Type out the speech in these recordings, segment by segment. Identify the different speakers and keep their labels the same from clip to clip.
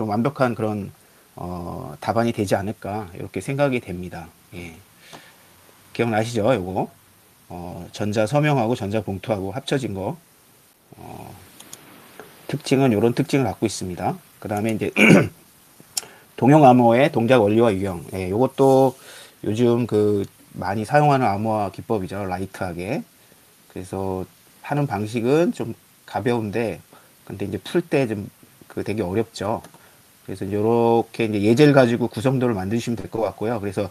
Speaker 1: 좀 완벽한 그런 답안이 되지 않을까 이렇게 생각이 됩니다. 예. 기억나시죠? 요거 전자 서명하고 전자 봉투하고 합쳐진 거 특징은 이런 특징을 갖고 있습니다. 그 다음에 이제 동형 암호의 동작 원리와 유형. 예, 요것도 요즘 그 많이 사용하는 암호화 기법이죠. 라이트하게. 그래서 하는 방식은 좀 가벼운데, 근데 이제 풀 때 좀 그 되게 어렵죠. 그래서 이렇게 이제 예제를 가지고 구성도를 만드시면 될 것 같고요. 그래서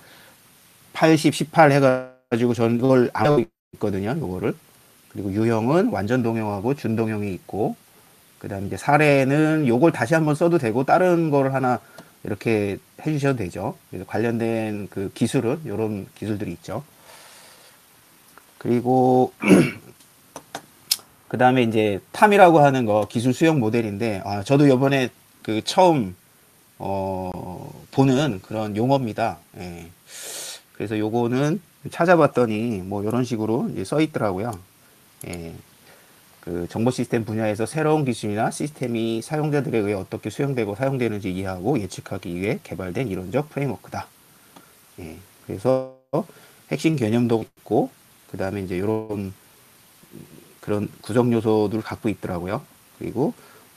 Speaker 1: 80, 18 해가지고 저는 이걸 안 하고 있거든요. 요거를. 그리고 유형은 완전 동형하고 준동형이 있고, 그 다음에 이제 사례는 요걸 다시 한번 써도 되고, 다른 거를 하나 이렇게 해주셔도 되죠. 그래서 관련된 그 기술은, 요런 기술들이 있죠. 그리고, 그 다음에 이제 탐이라고 하는 거 기술 수용 모델인데, 저도 요번에 그 처음, 보는 그런 용어입니다. 예. 그래서 요거는 찾아봤더니 뭐 이런 식으로 이제 써 있더라고요. 예. 그 정보 시스템 분야에서 새로운 기술이나 시스템이 사용자들에 의해 어떻게 수용되고 사용되는지 이해하고 예측하기 위해 개발된 이론적 프레임워크다. 예. 그래서 핵심 개념도 있고, 그 다음에 이제 이런 그런 구성 요소들을 갖고 있더라고요. 그리고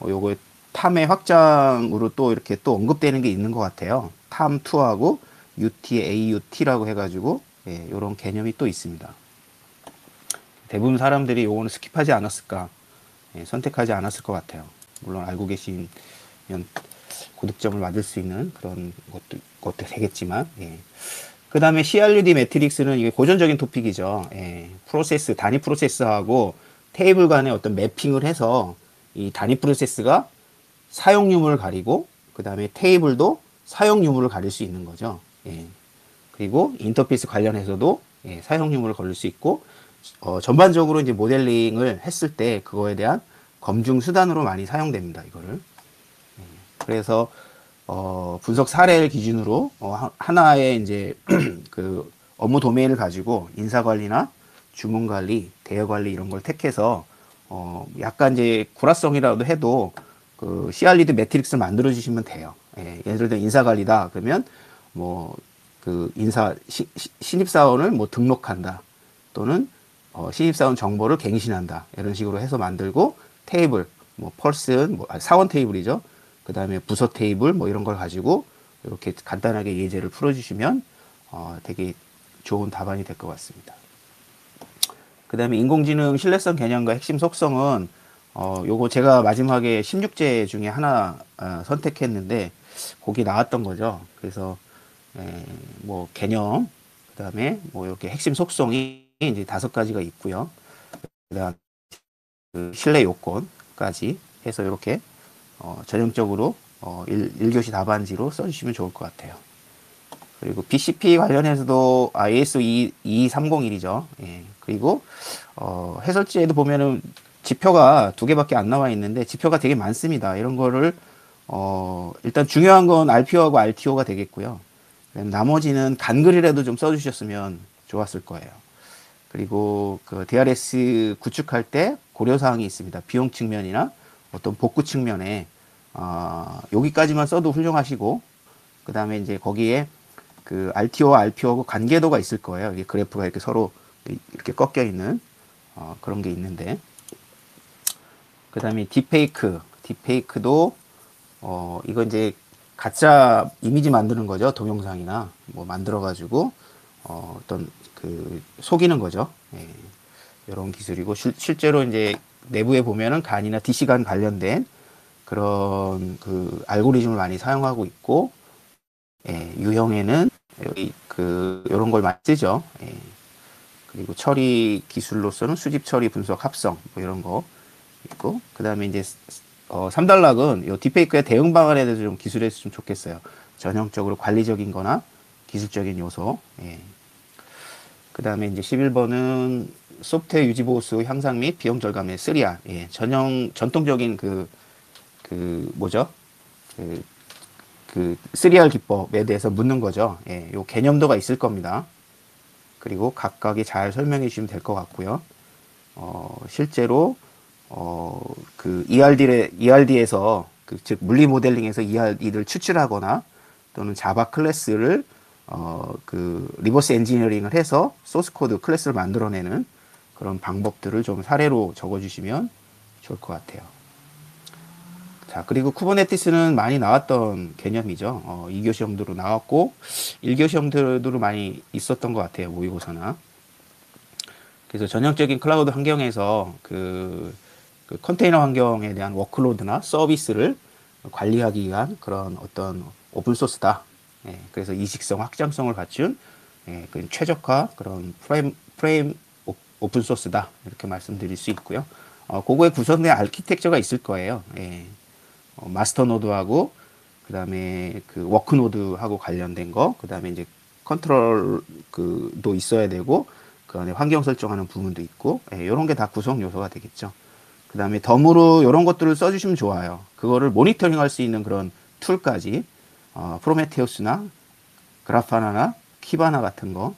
Speaker 1: 요거 탐의 확장으로 또 이렇게 또 언급되는 게 있는 것 같아요. 탐2하고 UT, AUT라고 해가지고 예, 이런 개념이 또 있습니다. 대부분 사람들이 요거는 스킵하지 않았을까, 예, 선택하지 않았을 것 같아요. 물론 알고 계시면 고득점을 맞을 수 있는 그런 것도 되겠지만, 예. 그 다음에 CRUD 매트릭스는 이게 고전적인 토픽이죠. 예. 프로세스, 단위 프로세스하고 테이블 간의 어떤 매핑을 해서 이 단위 프로세스가 사용 유무를 가리고, 그 다음에 테이블도 사용 유무를 가릴 수 있는 거죠. 예. 그리고 인터페이스 관련해서도 예, 사용 유무를 걸릴 수 있고, 전반적으로 이제 모델링을 했을 때 그거에 대한 검증 수단으로 많이 사용됩니다. 이거를. 그래서 분석 사례를 기준으로 하나의 이제 그 업무 도메인을 가지고 인사 관리나 주문 관리, 대여 관리 이런 걸 택해서 약간 이제 구라성이라도 해도 그 CR리드 매트릭스를 만들어 주시면 돼요. 예, 예를 들어 인사 관리다 그러면 뭐 그 인사 신입사원을 뭐 등록한다 또는 신입사원 정보를 갱신한다 이런 식으로 해서 만들고 테이블 뭐 펄슨 뭐 사원 테이블이죠. 그 다음에 부서 테이블 뭐 이런 걸 가지고 이렇게 간단하게 예제를 풀어주시면 되게 좋은 답안이 될 것 같습니다. 그 다음에 인공지능 신뢰성 개념과 핵심 속성은 요거 제가 마지막에 16제 중에 하나 선택했는데 거기 나왔던 거죠. 그래서 뭐 개념 그 다음에 뭐 이렇게 핵심 속성이 이제 5가지가 있고요. 그다음 그 신뢰 요건까지 해서 이렇게 전형적으로 1교시 답안지로 써주시면 좋을 것 같아요. 그리고 BCP 관련해서도 AS 2301이죠. 예. 그리고 해설지에도 보면은 지표가 2개밖에 안 나와 있는데 지표가 되게 많습니다. 이런 거를 일단 중요한 건 RPO하고 RTO가 되겠고요. 나머지는 간글이라도 좀 써주셨으면 좋았을 거예요. 그리고 그 DRS 구축할 때 고려사항이 있습니다. 비용 측면이나 어떤 복구 측면에 여기까지만 써도 훌륭하시고, 그 다음에 이제 거기에 그 RTO와 RPO하고 관계도가 있을 거예요. 이 그래프가 이렇게 서로 이렇게 꺾여 있는 그런 게 있는데, 그 다음에 딥페이크도 이거 이제 가짜 이미지 만드는 거죠. 동영상이나 뭐 만들어가지고 어떤 그 속이는 거죠. 예, 이런 기술이고 실제로 이제 내부에 보면은 간이나 DC간 관련된 그런 그 알고리즘을 많이 사용하고 있고, 예, 유형에는 여기 그 이런 걸 많이 쓰죠. 예, 그리고 처리 기술로서는 수집 처리 분석 합성 뭐 이런 거 있고, 그 다음에 이제 3단락은 이 딥페이크의 대응 방안에 대해서 좀 기술했으면 좋겠어요. 전형적으로 관리적인 거나 기술적인 요소. 예. 그 다음에 이제 11번은 소프트웨어 유지 보수 향상 및 비용 절감의 3R. 예. 전통적인 뭐죠? 그, 그 3R 기법에 대해서 묻는 거죠. 예. 요 개념도가 있을 겁니다. 그리고 각각이 잘 설명해 주시면 될 것 같고요. 실제로 그 ERD에서 즉 물리 모델링에서 이를 추출하거나 또는 자바 클래스를 리버스 엔지니어링을 해서 소스 코드 클래스를 만들어내는 그런 방법들을 좀 사례로 적어주시면 좋을 것 같아요. 자, 그리고 쿠버네티스는 많이 나왔던 개념이죠. 2교 시험들로 나왔고 1교 시험들도 많이 있었던 것 같아요. 모의고사나. 그래서 전형적인 클라우드 환경에서 그 컨테이너 환경에 대한 워크로드나 서비스를 관리하기 위한 그런 어떤 오픈소스다. 예, 그래서 이식성, 확장성을 갖춘 그 최적화 그런 프레임 오픈소스다. 이렇게 말씀드릴 수 있고요. 그거에 구성된 아키텍처가 있을 거예요. 예. 마스터 노드하고 그 다음에 그 워크 노드하고 관련된 거, 그 다음에 이제 컨트롤 그도 있어야 되고 그 안에 환경 설정하는 부분도 있고, 이런 게 다 구성 요소가 되겠죠. 그 다음에 덤으로 이런 것들을 써주시면 좋아요. 그거를 모니터링 할 수 있는 그런 툴까지, 프로메테우스나 그라파나나 키바나 같은 거.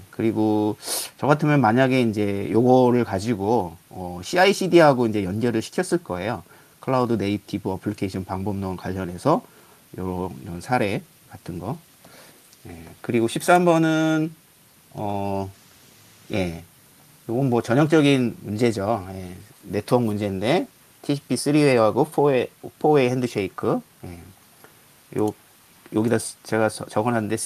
Speaker 1: 그리고 저 같으면 만약에 이제 요거를 가지고 CI/CD하고 이제 연결을 시켰을 거예요. 클라우드 네이티브 어플리케이션 방법론 관련해서 이런 사례 같은 거. 그리고 13번은 요건 뭐 전형적인 문제죠. 네트워크 문제인데 TCP 3웨이하고 4웨이 핸드쉐이크. 여기다 제가 적어놨는데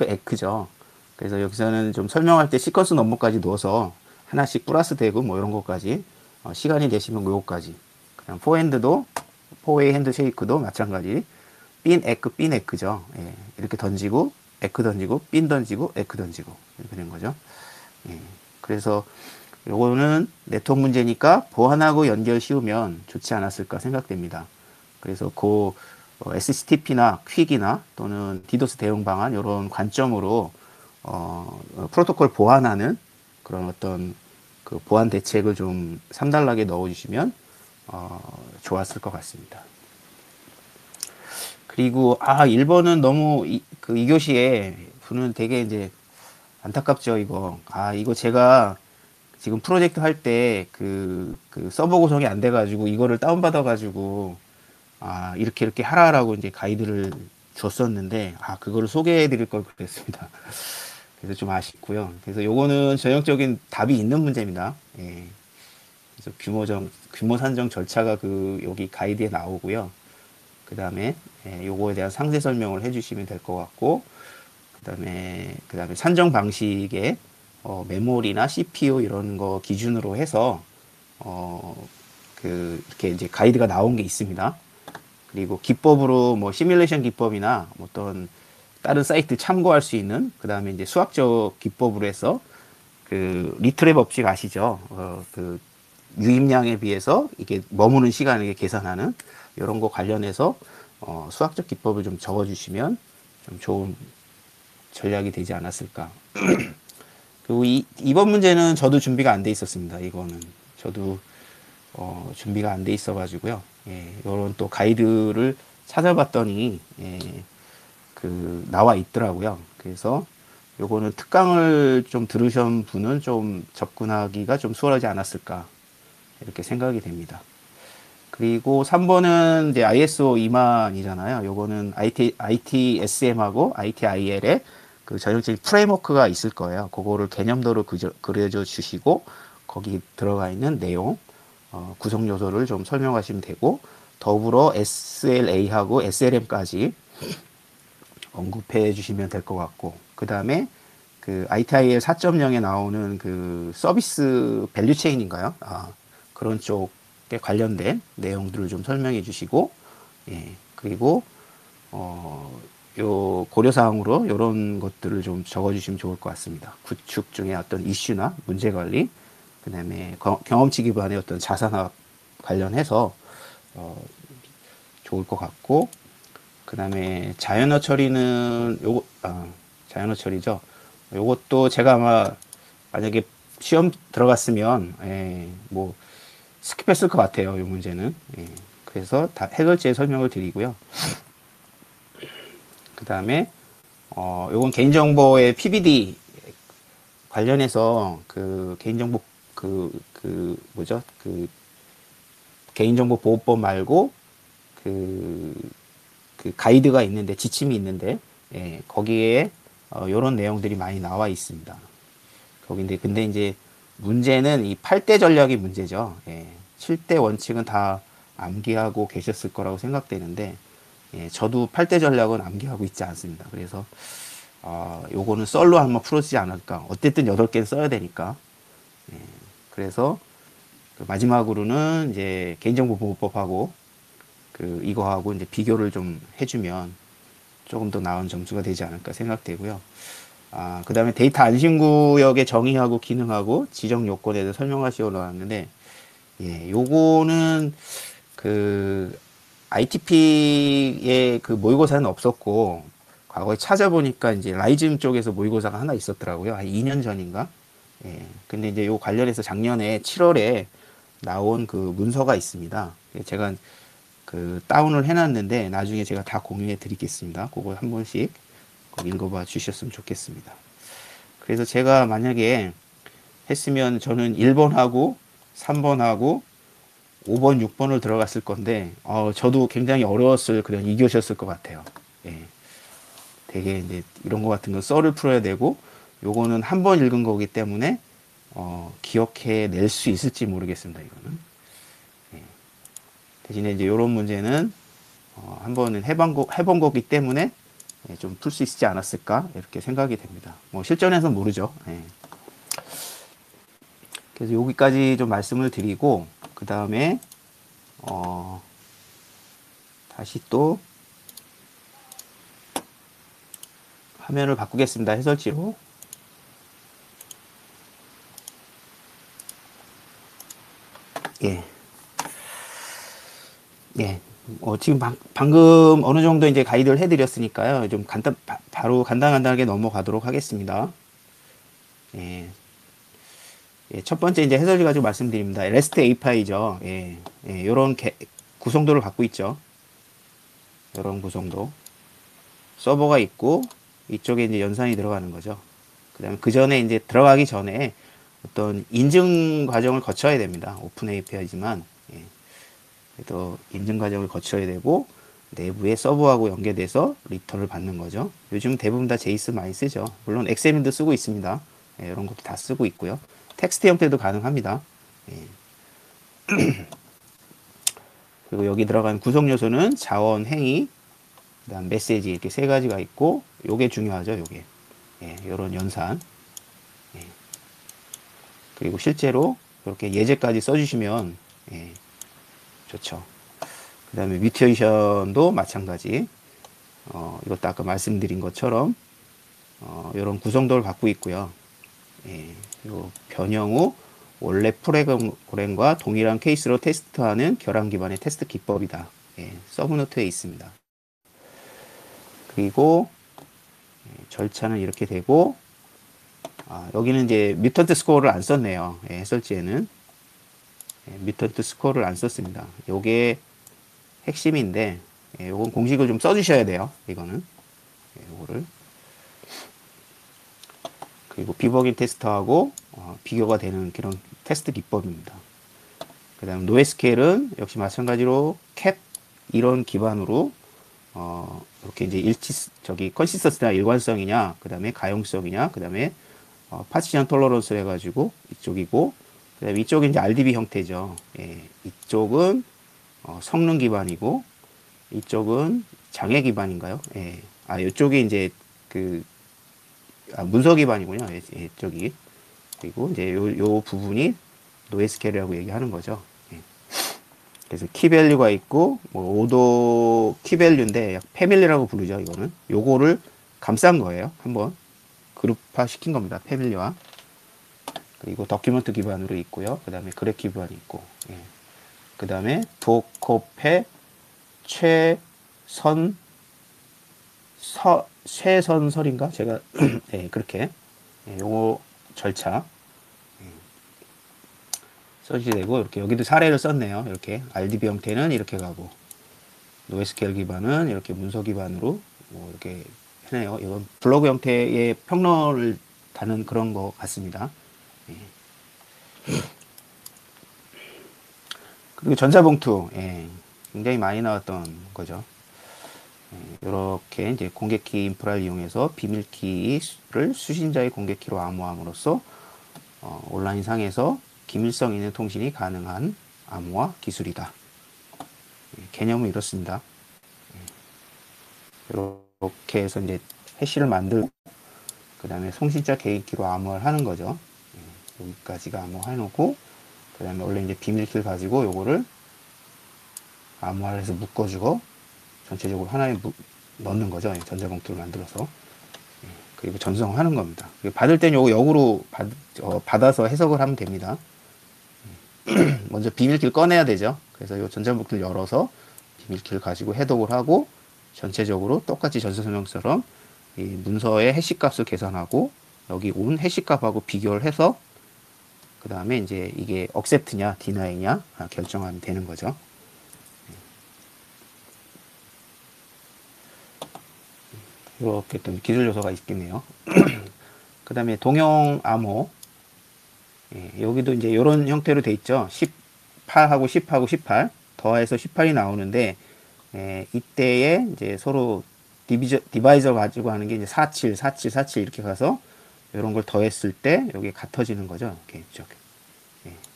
Speaker 1: 에크죠. 그래서 여기서는 좀 설명할 때 시퀀스 넘버까지 넣어서 하나씩 플러스 되고 뭐 이런 것까지 시간이 되시면 요거까지. 그냥 포핸드도 4웨이 핸드쉐이크도 마찬가지. 빈 에크죠. 이렇게 던지고 에크 던지고 빈 던지고 에크 던지고 이렇게 된 거죠. 그래서 요거는 네트워크 문제니까 보안하고 연결 씌우면 좋지 않았을까 생각됩니다. 그래서 SCTP나 퀵이나 또는 디도스 대응 방안 이런 관점으로 프로토콜 보완하는 그런 어떤 그 보안 대책을 좀 삼달락에 넣어주시면 좋았을 것 같습니다. 그리고 1번은 너무 2교시에 분은 되게 이제 안타깝죠. 이거 제가 지금 프로젝트 할 때 그 서버 구성이 안 돼가지고 이거를 다운받아가지고 이렇게 하라라고 이제 가이드를 줬었는데 그거를 소개해 드릴 걸 그랬습니다. 그래서 좀 아쉽고요. 그래서 요거는 전형적인 답이 있는 문제입니다. 그래서 규모 산정 절차가 여기 가이드에 나오고요. 그 다음에 요거에 대한 상세 설명을 해주시면 될 것 같고, 그 다음에 산정 방식에 메모리나 CPU 이런 거 기준으로 해서 이렇게 이제 가이드가 나온 게 있습니다. 그리고 기법으로 뭐 시뮬레이션 기법이나 어떤 다른 사이트 참고할 수 있는, 그 다음에 이제 수학적 기법으로 해서 리트랩 법칙 아시죠? 유입량에 비해서 이게 머무는 시간을 계산하는 이런 거 관련해서 수학적 기법을 좀 적어주시면 좀 좋은 전략이 되지 않았을까. 그리고 이번 문제는 저도 준비가 안 돼 있었습니다. 이거는 저도 준비가 안 돼 있어가지고요. 이런 또 가이드를 찾아봤더니 나와 있더라고요. 그래서 요거는 특강을 좀 들으신 분은 좀 접근하기가 좀 수월하지 않았을까 이렇게 생각이 됩니다. 그리고 3번은 이제 ISO 2만이잖아요. 요거는 ITSM하고 ITIL의 그 전형적인 프레임워크가 있을 거예요. 그거를 개념도로 그려줘 주시고 거기 들어가 있는 내용, 구성 요소를 좀 설명하시면 되고, 더불어 SLA하고 SLM까지 언급해 주시면 될 것 같고, 그 다음에 ITIL 4.0에 나오는 서비스 밸류 체인인가요? 그런 쪽에 관련된 내용들을 좀 설명해 주시고, 그리고 요 고려사항으로 이런 것들을 좀 적어주시면 좋을 것 같습니다. 구축 중에 어떤 이슈나 문제 관리, 그 다음에 경험치 기반의 어떤 자산화 관련해서 좋을 것 같고, 그 다음에 자연어 처리는 자연어 처리죠. 요것도 제가 아마 만약에 시험 들어갔으면 뭐 스킵했을 것 같아요. 이 문제는. 그래서 다 해결제 설명을 드리고요. 그 다음에 요건 개인정보의 PBD 관련해서 개인정보 뭐죠? 개인정보 보호법 말고 그, 그 가이드가 있는데, 지침이 있는데, 예, 거기에 요런 내용들이 많이 나와 있습니다. 거기인데, 근데 이제 문제는 이 8대 전략이 문제죠. 예, 7대 원칙은 다 암기하고 계셨을 거라고 생각되는데, 예, 저도 8대 전략은 암기하고 있지 않습니다. 그래서 요거는 썰로 한번 풀어지지 않을까. 어쨌든 8개는 써야 되니까. 그래서 그 마지막으로는 이제 개인정보보호법하고 그 이거하고 이제 비교를 좀 해주면 조금 더 나은 점수가 되지 않을까 생각되고요. 그 다음에 데이터 안심구역의 정의하고 기능하고 지정 요건에 대해서 설명하시고 나왔는데, 예, 요거는 그 ITP의 그 모의고사는 없었고, 과거에 찾아보니까 이제 라이즘 쪽에서 모의고사가 하나 있었더라고요. 한 2년 전인가? 예. 근데 이제 요 관련해서 작년에 7월에 나온 그 문서가 있습니다. 제가 그 다운을 해놨는데 나중에 제가 다 공유해 드리겠습니다. 그걸 한 번씩 읽어봐 주셨으면 좋겠습니다. 그래서 제가 만약에 했으면 저는 1번하고 3번하고 5번, 6번을 들어갔을 건데, 저도 굉장히 어려웠을, 그냥 이겨셨을 것 같아요. 예. 되게 이제 이런 거 같은 건 썰을 풀어야 되고, 요거는 한 번 읽은 거기 때문에, 기억해 낼 수 있을지 모르겠습니다, 이거는. 예. 대신에 이제 요런 문제는, 한 번은 해본 거기 때문에, 예, 좀 풀 수 있지 않았을까? 이렇게 생각이 됩니다. 뭐, 실전에서는 모르죠. 예. 그래서 여기까지 좀 말씀을 드리고, 그 다음에, 다시 또 화면을 바꾸겠습니다. 해설지로. 예. 예. 지금 방금 어느 정도 이제 가이드를 해드렸으니까요. 좀 바로 간단하게 넘어가도록 하겠습니다. 예. 예, 첫 번째 이제 해설지 가지고 말씀드립니다. REST API죠. 예. 예, 요런 구성도를 갖고 있죠. 요런 구성도. 서버가 있고, 이쪽에 이제 연산이 들어가는 거죠. 그 다음에 그 전에 이제 들어가기 전에 어떤 인증 과정을 거쳐야 됩니다. 오픈 API지만, 예. 그래도 인증 과정을 거쳐야 되고, 내부에 서버하고 연계돼서 리턴을 받는 거죠. 요즘 대부분 다 제이슨 많이 쓰죠. 물론 엑셀도 쓰고 있습니다. 예, 이런 것도 다 쓰고 있고요. 텍스트 형태도 가능합니다. 예. 그리고 여기 들어간 구성 요소는 자원, 행위, 그다음 메시지 이렇게 세 가지가 있고, 요게 중요하죠. 요게. 예, 요런 연산. 예. 그리고 실제로 이렇게 예제까지 써주시면 예, 좋죠. 그 다음에 뮤테이션도 마찬가지. 이것도 아까 말씀드린 것처럼 이런 구성도를 갖고 있고요. 예, 요 변형 후 원래 프로그램과 동일한 케이스로 테스트하는 결함 기반의 테스트 기법이다. 예, 서브노트에 있습니다. 그리고 절차는 이렇게 되고, 여기는 이제 뮤턴트 스코어를 안 썼네요. 예, 해설지에는 뮤턴트 스코어를 안 썼습니다. 요게 핵심인데, 예, 요건 공식을 좀 써주셔야 돼요. 이거는 요거를. 그리고 비버긴 테스트하고 비교가 되는 그런 테스트 기법입니다. 그 다음 노에스케일은 역시 마찬가지로 캡 이런 기반으로 이렇게 이제 컨시스턴스나 일관성이냐, 그 다음에 가용성이냐, 그 다음에 파티션 톨러런스 해가지고 이쪽이고, 그 다음에 이쪽이 이제 RDB 형태죠. 예, 이쪽은 성능 기반이고, 이쪽은 장애 기반인가요? 예. 이쪽이 이제 문서 기반이군요. 예, 이쪽이. 그리고 이제 요 부분이 노에스케일이라고 얘기하는 거죠. 예. 그래서 키밸류가 있고, 뭐 오도 키밸류인데 패밀리라고 부르죠. 이거는 요거를 감싼 거예요. 한번 그룹화 시킨 겁니다. 패밀리와. 그리고 더큐먼트 기반으로 있고요. 그 다음에 그래프 기반이 있고, 예. 그 다음에 도커페 최선설인가? 제가 예, 그렇게 예, 요거 절차 써주되고, 이렇게 여기도 사례를 썼네요. 이렇게 RDB 형태는 이렇게 가고, 노에스케일 기반은 이렇게 문서 기반으로 뭐 이렇게 해네요. 이건 블로그 형태의 평론을 다는 그런 것 같습니다. 예. 그리고 전자봉투, 예. 굉장히 많이 나왔던 거죠. 이렇게 이제 공개키 인프라를 이용해서 비밀키를 수신자의 공개키로 암호함으로써 온라인상에서 기밀성 있는 통신이 가능한 암호화 기술이다. 개념은 이렇습니다. 이렇게 해서 이제 해시를 만들고 그 다음에 송신자 개인키로 암호화를 하는 거죠. 여기까지가 암호화 해놓고 그 다음에 원래 이제 비밀키를 가지고 요거를 암호화를 해서 묶어주고 전체적으로 하나에 넣는 거죠. 전자봉투를 만들어서. 그리고 전송하는 겁니다. 받을 땐 요거 역으로 받아서 해석을 하면 됩니다. 먼저 비밀키를 꺼내야 되죠. 그래서 요 전자봉투를 열어서 비밀키를 가지고 해독을 하고 전체적으로 똑같이 전서설명처럼 이 문서의 해시 값을 계산하고 여기 온 해시 값하고 비교를 해서 그 다음에 이제 이게 accept냐 deni냐 결정하면 되는 거죠. 이렇게 또 기술 요소가 있겠네요. 그 다음에 동형 암호. 여기도 이제 이런 형태로 돼 있죠. 18하고 10하고 18 더해서 18이 나오는데 이때에 이제 서로 디바이저 가지고 하는 게 이제 47, 47, 47 이렇게 가서 이런 걸 더했을 때 여기 같아지는 거죠.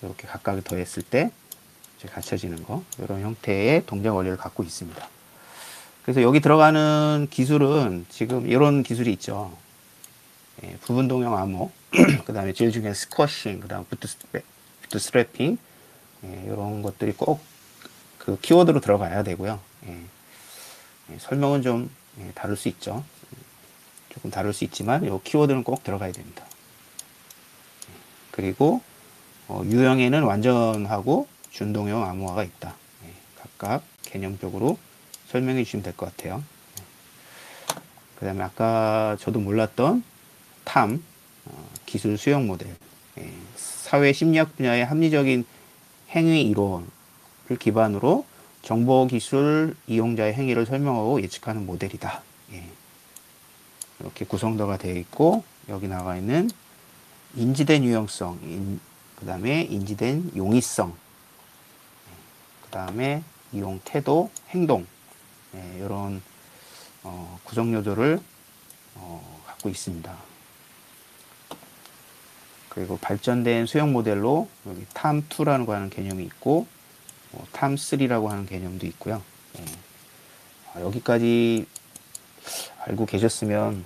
Speaker 1: 이렇게 각각을 더했을 때 이제 갖춰지는 거 이런 형태의 동작 원리를 갖고 있습니다. 그래서 여기 들어가는 기술은 지금 이런 기술이 있죠. 부분 동형 암호, 그 다음에 제일 중요한 스쿼싱, 그 다음 부트스트래핑, 이런 것들이 꼭 그 키워드로 들어가야 되고요. 설명은 좀 다를 수 있죠. 조금 다를 수 있지만 이 키워드는 꼭 들어가야 됩니다. 그리고 유형에는 완전하고 준동형 암호화가 있다. 각각 개념적으로 설명해 주시면 될 것 같아요. 그 다음에 아까 저도 몰랐던 탐, 기술 수용 모델, 사회 심리학 분야의 합리적인 행위 이론을 기반으로 정보기술 이용자의 행위를 설명하고 예측하는 모델이다. 이렇게 구성도가 되어 있고 여기 나와 있는 인지된 유형성, 그 다음에 인지된 용이성, 그 다음에 이용 태도, 행동 이런 구성 요소를 갖고 있습니다. 그리고 발전된 수용 모델로 여기 탐2라는 거 하는 개념이 있고 탐3라고 하는 개념도 있고요. 여기까지 알고 계셨으면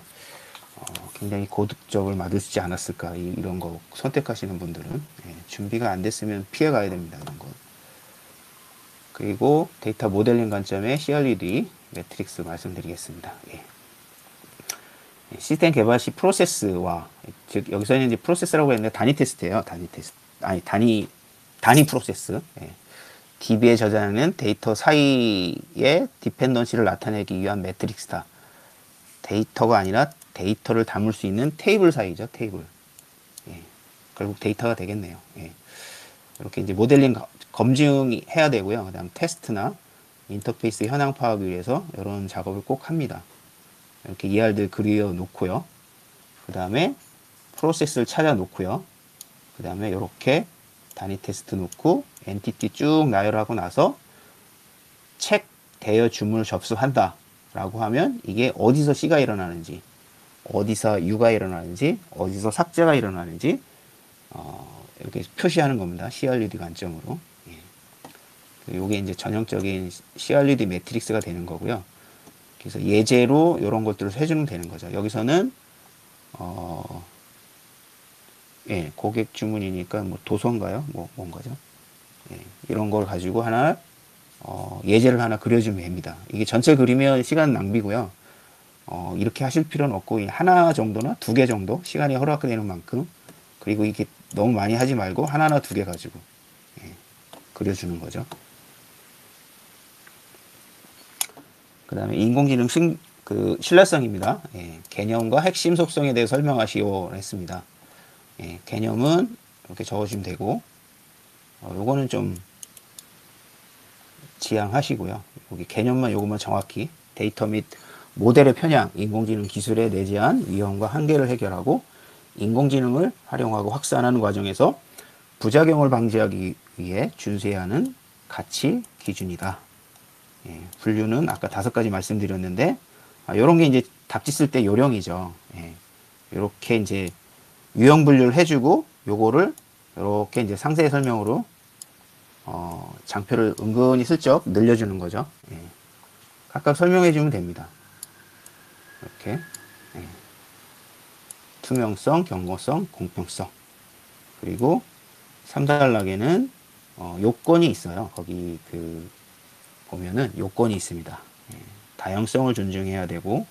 Speaker 1: 굉장히 고득점을 맞으시지 않았을까 이런 거 선택하시는 분들은 준비가 안 됐으면 피해 가야 됩니다. 이런 거. 그리고 데이터 모델링 관점의 CRUD 매트릭스 말씀드리겠습니다. 시스템 개발 시 프로세스와 즉 여기서는 이제 프로세스라고 했는데 단위 테스트예요. 단위 테스트 단위 프로세스. DB에 저장하는 데이터 사이의 디펜던시를 나타내기 위한 매트릭스다. 데이터가 아니라 데이터를 담을 수 있는 테이블 사이죠. 테이블. 결국 데이터가 되겠네요. 이렇게 이제 모델링 검증해야 되고요. 그 다음 테스트나 인터페이스 현황 파악을 위해서 이런 작업을 꼭 합니다. 이렇게 ER들 그려 놓고요. 그 다음에 프로세스를 찾아 놓고요. 그 다음에 이렇게 단위 테스트 놓고 엔티티 쭉 나열하고 나서 책 대여 주문을 접수한다 라고 하면 이게 어디서 C가 일어나는지 어디서 U가 일어나는지 어디서 삭제가 일어나는지 이렇게 표시하는 겁니다. CRUD 관점으로. 이게 이제 전형적인 CRUD 매트릭스가 되는 거고요. 그래서 예제로 이런 것들을 해주면 되는 거죠. 여기서는 고객 주문이니까 뭐 도서인가요? 뭔가죠? 이런 걸 가지고 하나 예제를 하나 그려주면 됩니다. 이게 전체 그리면 시간 낭비고요. 이렇게 하실 필요는 없고 하나 정도나 두 개 정도 시간이 허락되는 만큼 그리고 이게 너무 많이 하지 말고 하나나 두 개 가지고 그려주는 거죠. 그 다음에 인공지능 신뢰성입니다. 개념과 핵심 속성에 대해 설명하시오 했습니다. 개념은 이렇게 적어주시면 되고 요거는 좀 지양하시고요. 여기 개념만 요것만 정확히 데이터 및 모델의 편향, 인공지능 기술에 내재한 위험과 한계를 해결하고 인공지능을 활용하고 확산하는 과정에서 부작용을 방지하기 위해 준수해야 하는 가치 기준이다. 분류는 아까 5가지 말씀드렸는데, 요런 게 이제 답지 쓸 때 요령이죠. 요렇게 이제 유형 분류를 해주고, 요거를 요렇게 이제 상세 설명으로, 장표를 은근히 슬쩍 늘려주는 거죠. 각각 설명해주면 됩니다. 이렇게. 투명성, 경고성, 공평성. 그리고 3단락에는 요건이 있어요. 거기 보면은 요건이 있습니다. 다양성을 존중해야 되고,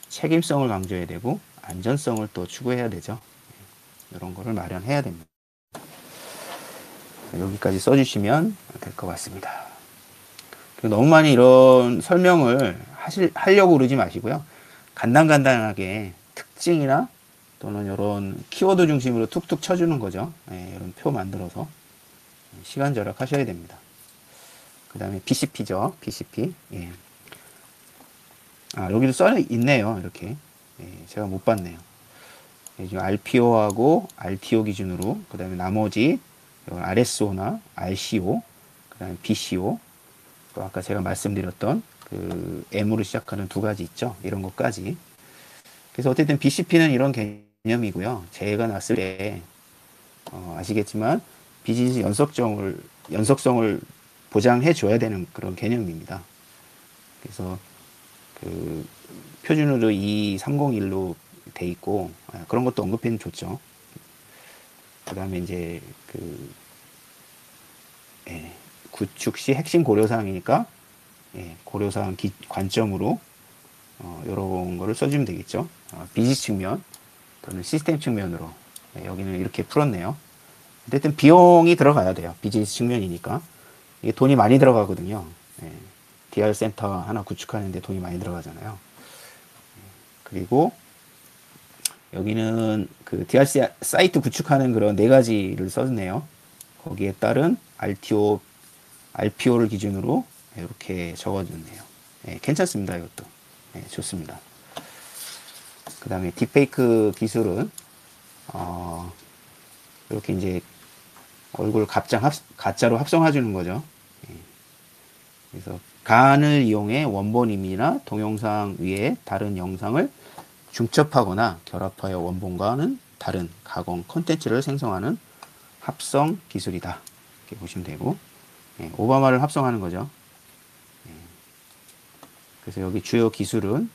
Speaker 1: 책임성을 강조해야 되고, 안전성을 또 추구해야 되죠. 이런 거를 마련해야 됩니다. 여기까지 써주시면 될 것 같습니다. 너무 많이 이런 설명을 하려고 그러지 마시고요. 간단하게 특징이나 또는 이런 키워드 중심으로 툭툭 쳐주는 거죠. 이런 표 만들어서 시간 절약하셔야 됩니다. 그 다음에 BCP죠. BCP. 여기도 써 있네요. 이렇게. 제가 못 봤네요. 지금 RPO하고 RTO 기준으로, 그 다음에 나머지 RSO나 RCO, 그 다음에 BCO, 또 아까 제가 말씀드렸던 M으로 시작하는 2가지 있죠. 이런 것까지. 그래서 어쨌든 BCP는 이런 개념이고요. 제가 놨을 때 아시겠지만 비즈니스 연속성을 보장해 줘야 되는 그런 개념입니다. 그래서 표준으로 2301로 돼 있고, 그런 것도 언급해 줬죠. 그 다음에 이제 구축 시 핵심 고려사항이니까, 고려사항 관점으로 이런 거를 써주면 되겠죠. 비즈니스 측면 또는 시스템 측면으로. 여기는 이렇게 풀었네요. 어쨌든 비용이 들어가야 돼요. 비즈니스 측면이니까. 이게 돈이 많이 들어가거든요. DR 센터 하나 구축하는데 돈이 많이 들어가잖아요. 그리고 여기는 DR 사이트 구축하는 그런 4가지를 썼네요. 거기에 따른 RPO를 기준으로 이렇게 적어줬네요. 괜찮습니다. 이것도. 좋습니다. 그 다음에 딥페이크 기술은, 이렇게 이제 얼굴 가짜로 합성해주는 거죠. 그래서 간을 이용해 원본 이미지나 동영상 위에 다른 영상을 중첩하거나 결합하여 원본과는 다른 가공 콘텐츠를 생성하는 합성 기술이다. 이렇게 보시면 되고, 오바마를 합성하는 거죠. 그래서 여기 주요 기술은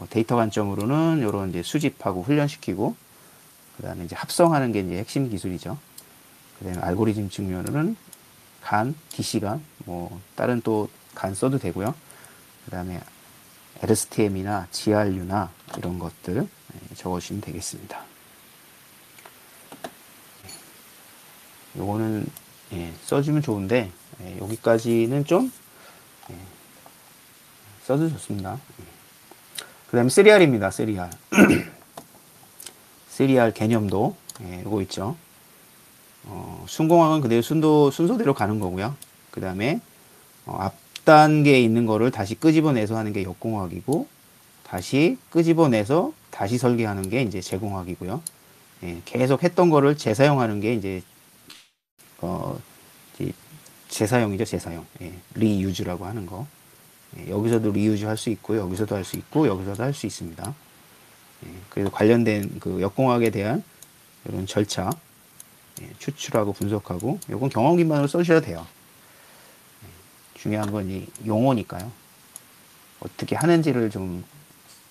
Speaker 1: 데이터 관점으로는 이런 이제 수집하고 훈련시키고, 그 다음에 이제 합성하는 게 이제 핵심 기술이죠. 그 다음에 알고리즘 측면으로는 DC간, 다른 또 간 써도 되고요. 그 다음에 LSTM이나 GRU나 이런 것들 적어주시면 되겠습니다. 요거는 써주면 좋은데, 여기까지는 좀 써도 좋습니다. 그 다음에 시리얼입니다. 시리얼. 시리얼 개념도 요거 있죠. 순공항은 그대로 순서대로 가는 거고요. 그 다음에 앞단계에 있는 거를 다시 끄집어내서 하는 게 역공학이고, 다시 끄집어내서 다시 설계하는 게 이제 재공학이고요. 계속 했던 거를 재사용하는 게 이제 재사용이죠. 재사용. 리유즈라고 하는 거. 여기서도 리유즈 할 수 있고, 여기서도 할 수 있고, 여기서도 할 수 있습니다. 그래서 관련된 역공학에 대한 이런 절차 추출하고 분석하고, 요건 경험 기반으로 써주셔야 돼요. 중요한 건 이 용어니까요. 어떻게 하는지를 좀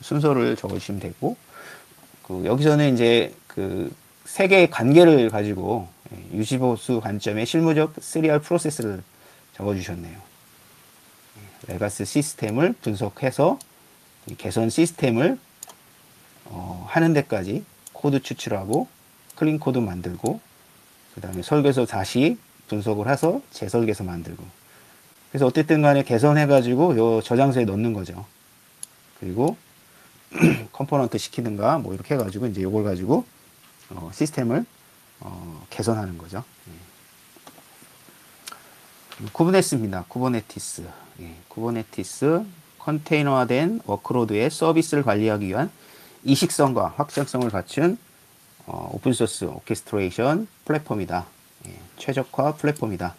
Speaker 1: 순서를 적어주시면 되고, 여기서는 이제 세 개의 관계를 가지고 유지보수 관점의 실무적 3R 프로세스를 적어주셨네요. 레가시 시스템을 분석해서 개선 시스템을 하는 데까지 코드 추출하고 클린 코드 만들고, 그 다음에 설계서 다시 분석을 해서 재설계서 만들고, 그래서 어쨌든 간에 개선해가지고 요 저장소에 넣는 거죠. 그리고 컴포넌트 시키든가 이렇게 해가지고 이제 요걸 가지고 시스템을 개선하는 거죠. 쿠버네티스입니다. 쿠버네티스. 쿠버네티스 컨테이너화된 워크로드의 서비스를 관리하기 위한 이식성과 확장성을 갖춘 오픈소스 오케스트레이션 플랫폼이다. 최적화 플랫폼이다.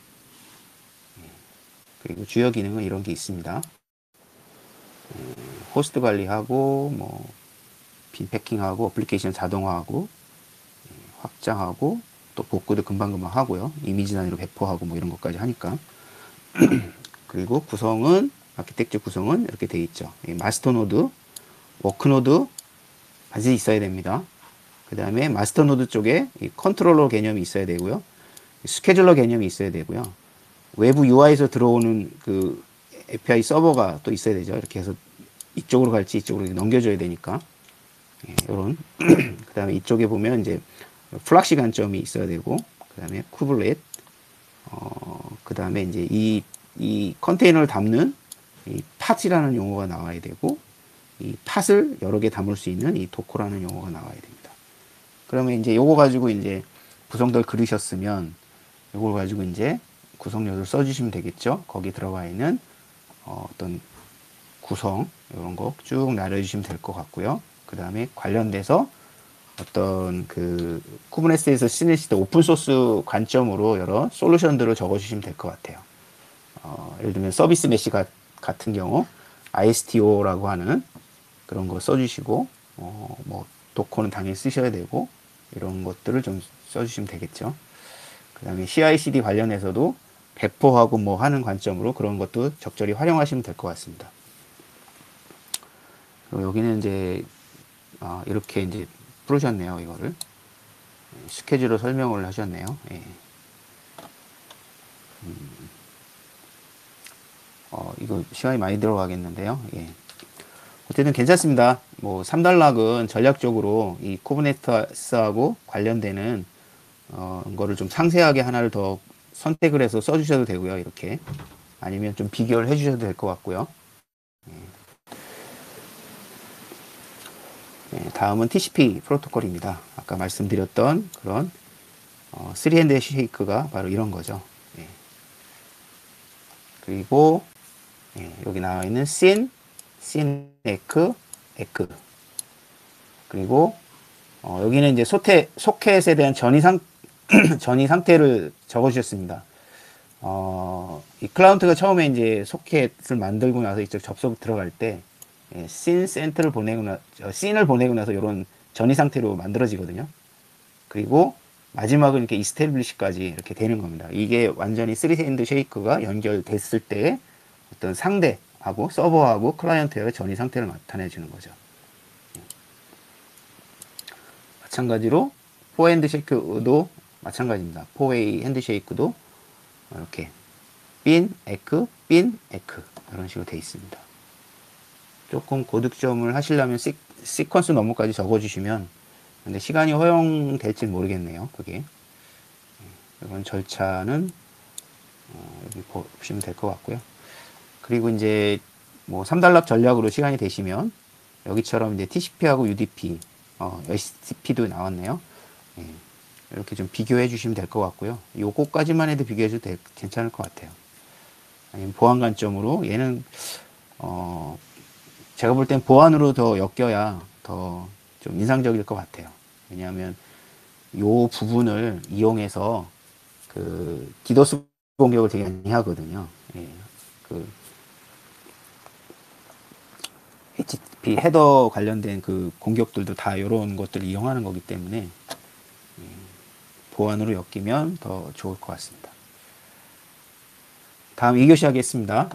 Speaker 1: 그리고 주요 기능은 이런 게 있습니다. 호스트 관리하고 뭐 빈 패킹하고 어플리케이션 자동화하고 확장하고 또 복구도 금방금방 하고요. 이미지 단위로 배포하고 뭐 이런 것까지 하니까. 그리고 구성은 아키텍처 구성은 이렇게 돼 있죠. 마스터 노드, 워크 노드 반드시 있어야 됩니다. 그 다음에 마스터 노드 쪽에 이 컨트롤러 개념이 있어야 되고요. 스케줄러 개념이 있어야 되고요. 외부 UI에서 들어오는 그 API 서버가 또 있어야 되죠. 이렇게 해서 이쪽으로 갈지 이쪽으로 넘겨줘야 되니까. 이런. 그 다음에 이쪽에 보면 이제 플락시 관점이 있어야 되고, 그 다음에 쿠블렛, 그 다음에 이제 이 컨테이너를 담는 이 팟이라는 용어가 나와야 되고, 이 팟을 여러 개 담을 수 있는 이 도커라는 용어가 나와야 됩니다. 그러면 이제 요거 가지고 이제 구성들 그리셨으면 요걸 가지고 이제 구성료를 써주시면 되겠죠. 거기 들어가 있는 어떤 구성 이런 거 쭉 나눠주시면 될 것 같고요. 그 다음에 관련돼서 어떤 그 쿠버네티스에서 쓰시는 오픈 소스 관점으로 여러 솔루션들을 적어주시면 될 것 같아요. 예를 들면 서비스 메시 같은 경우 ISTO라고 하는 그런 거 써주시고 뭐 도커는 당연히 쓰셔야 되고 이런 것들을 좀 써주시면 되겠죠. 그 다음에 CI/CD 관련해서도 배포하고 뭐 하는 관점으로 그런 것도 적절히 활용하시면 될 것 같습니다. 여기는 이제 이렇게 이제 풀으셨네요. 이거를 스케줄로 설명을 하셨네요. 예. 이거 시간이 많이 들어가겠는데요. 예. 어쨌든 괜찮습니다. 뭐 3단락은 전략적으로 이 쿠버네티스하고 관련되는 거를 좀 상세하게 하나를 더 선택을 해서 써주셔도 되고요. 이렇게 아니면 좀 비교를 해주셔도 될 것 같고요. 다음은 TCP 프로토콜입니다. 아까 말씀드렸던 그런 3핸드 쉐이크가 바로 이런 거죠. 예. 그리고 여기 나와 있는 SYN, 에크, 그리고 여기는 이제 소켓에 대한 전이 상태를 적어주셨습니다. 이 클라운트가 처음에 이제 소켓을 만들고 나서 이쪽 접속 들어갈 때 씬 센터를 보내고 씬을 보내고 나서 이런 전이 상태로 만들어지거든요. 그리고 마지막은 이렇게 이스태블리시까지 이렇게 되는 겁니다. 이게 완전히 3핸드 쉐이크가 연결됐을 때 어떤 상대하고 서버하고 클라이언트의 전이 상태를 나타내 주는 거죠. 마찬가지로 4핸드 쉐이크도 마찬가지입니다. 4웨이 핸드 쉐이크도 이렇게 빈, 에크, 빈, 에크 이런 식으로 되어 있습니다. 조금 고득점을 하시려면 시퀀스 너머까지 적어주시면 근데 시간이 허용될지 모르겠네요. 그게 이건 절차는 여기 보시면 될 것 같고요. 그리고 이제 뭐 3단락 전략으로 시간이 되시면 여기처럼 이제 TCP하고 UDP, SCP도 나왔네요. 예, 이렇게 좀 비교해 주시면 될 것 같고요. 요거까지만 해도 비교해 줘도 괜찮을 것 같아요. 아니면 보안 관점으로 얘는 제가 볼 땐 보안으로 더 엮여야 더 좀 인상적일 것 같아요. 왜냐하면 요 부분을 이용해서 그 디도스 공격을 되게 많이 하거든요. 예, 그 HTTP 헤더 관련된 그 공격들도 다 이런 것들을 이용하는 거기 때문에 보안으로 엮이면 더 좋을 것 같습니다. 다음 2교시 하겠습니다.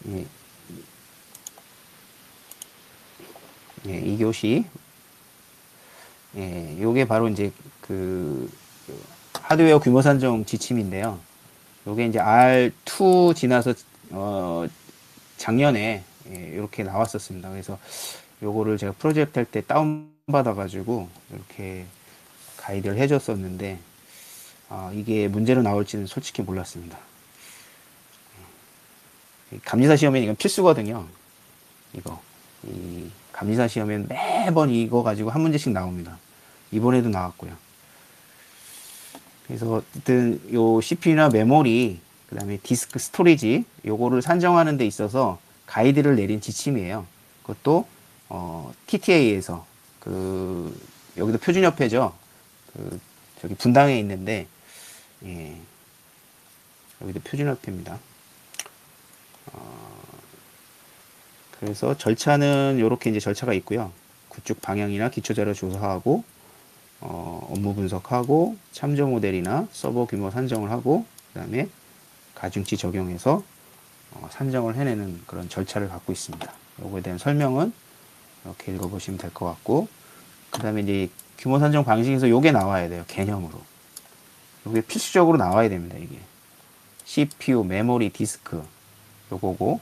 Speaker 1: 예. 예, 2교시. 예, 요게 바로 이제 그 하드웨어 규모 산정 지침인데요. 요게 이제 R2 지나서 작년에 이렇게 나왔었습니다. 그래서 요거를 제가 프로젝트 할 때 다운받아 가지고 이렇게 가이드를 해줬었는데 이게 문제로 나올지는 솔직히 몰랐습니다. 감리사 시험에 이건 필수거든요. 이거 이 감리사 시험엔 매번 이거 가지고 한 문제씩 나옵니다. 이번에도 나왔고요. 그래서 어쨌든 요 CPU나 메모리 그 다음에 디스크 스토리지 요거를 산정하는 데 있어서 가이드를 내린 지침이에요. 그것도 TTA에서 그 여기도 표준협회죠. 그 저기 분당에 있는데 예. 여기도 표준화표입니다. 그래서 절차는 이렇게 이제 절차가 있고요. 구축 방향이나 기초자료 조사하고 업무 분석하고 참조 모델이나 서버 규모 산정을 하고 그다음에 가중치 적용해서 산정을 해내는 그런 절차를 갖고 있습니다. 요거에 대한 설명은 이렇게 읽어보시면 될 것 같고 그 다음에 이제 규모 산정 방식에서 요게 나와야 돼요. 개념으로. 요게 필수적으로 나와야 됩니다. 이게 CPU, 메모리, 디스크 요거고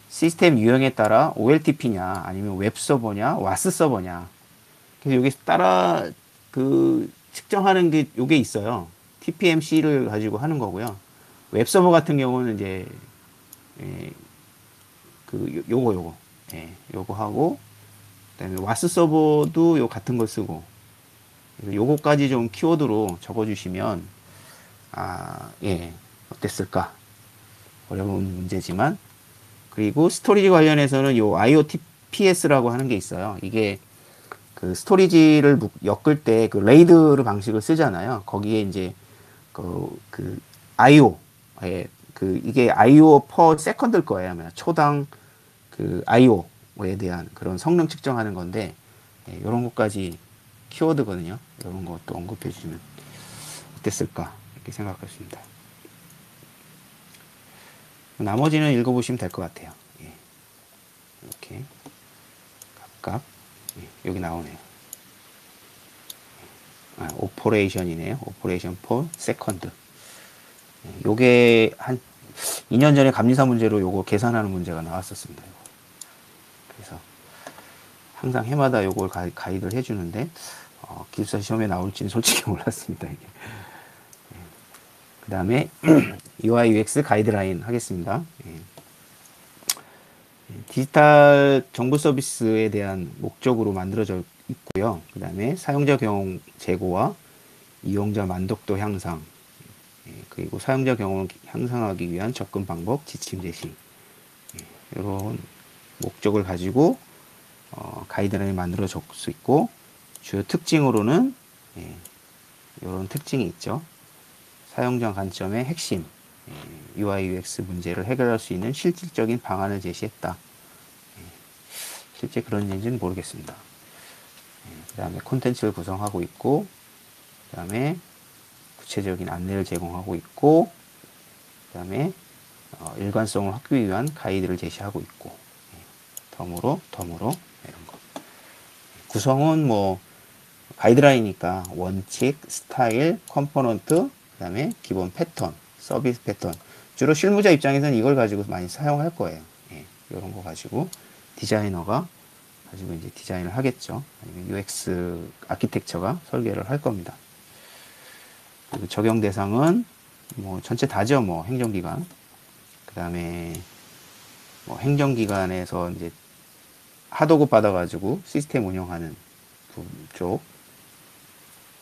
Speaker 1: 시스템 유형에 따라 OLTP냐 아니면 웹 서버냐 와스 서버냐 그래서 여기 따라 그 측정하는 게 요게 있어요. TPMC를 가지고 하는 거고요. 웹 서버 같은 경우는 이제 요거 요거 하고 그다음에 와스 서버도 요 같은 걸 쓰고 요거까지 좀 키워드로 적어주시면 어땠을까 어려운 문제지만 그리고 스토리지 관련해서는 요 IOTPS라고 하는 게 있어요. 이게 그 스토리지를 엮을 때 그 레이드 방식을 쓰잖아요. 거기에 이제 그 IO 이게 IO per second일 거예요. 아마 초당 그 IO에 대한 그런 성능 측정하는 건데 이런 것까지 키워드거든요. 이런 것도 언급해 주시면 어땠을까 이렇게 생각했습니다. 나머지는 읽어보시면 될 것 같아요. 이렇게 각각 여기 나오네요. 오퍼레이션이네요. 오퍼레이션 per second. 요게 한 2년 전에 감리사 문제로 요거 계산하는 문제가 나왔었습니다. 요거. 그래서 항상 해마다 요걸 가이드를 해주는데 기숙사 시험에 나올지는 솔직히 몰랐습니다. 이게. 그 다음에 UI UX 가이드라인 하겠습니다. 디지털 정보 서비스에 대한 목적으로 만들어져 있고요. 그 다음에 사용자 경험 제고와 이용자 만족도 향상 그리고 사용자 경험을 향상하기 위한 접근 방법 지침 제시 이런 목적을 가지고 가이드라인을 만들어 줄 수 있고 주요 특징으로는 이런 특징이 있죠. 사용자 관점의 핵심 UI UX 문제를 해결할 수 있는 실질적인 방안을 제시했다. 실제 그런 일인지는 모르겠습니다. 그 다음에 콘텐츠를 구성하고 있고 그 다음에 구체적인 안내를 제공하고 있고 그 다음에 일관성을 확보하기 위한 가이드를 제시하고 있고 덤으로 이런 거 구성은 뭐 가이드라인이니까 원칙, 스타일, 컴포넌트 그 다음에 기본 패턴, 서비스 패턴 주로 실무자 입장에서는 이걸 가지고 많이 사용할 거예요. 이런 거 가지고 디자이너가 가지고 이제 디자인을 하겠죠. 아니면 UX 아키텍처가 설계를 할 겁니다. 그리고 적용 대상은 뭐 전체 다죠. 뭐 행정기관. 그 다음에 뭐 행정기관에서 이제 하도급 받아가지고 시스템 운영하는 쪽.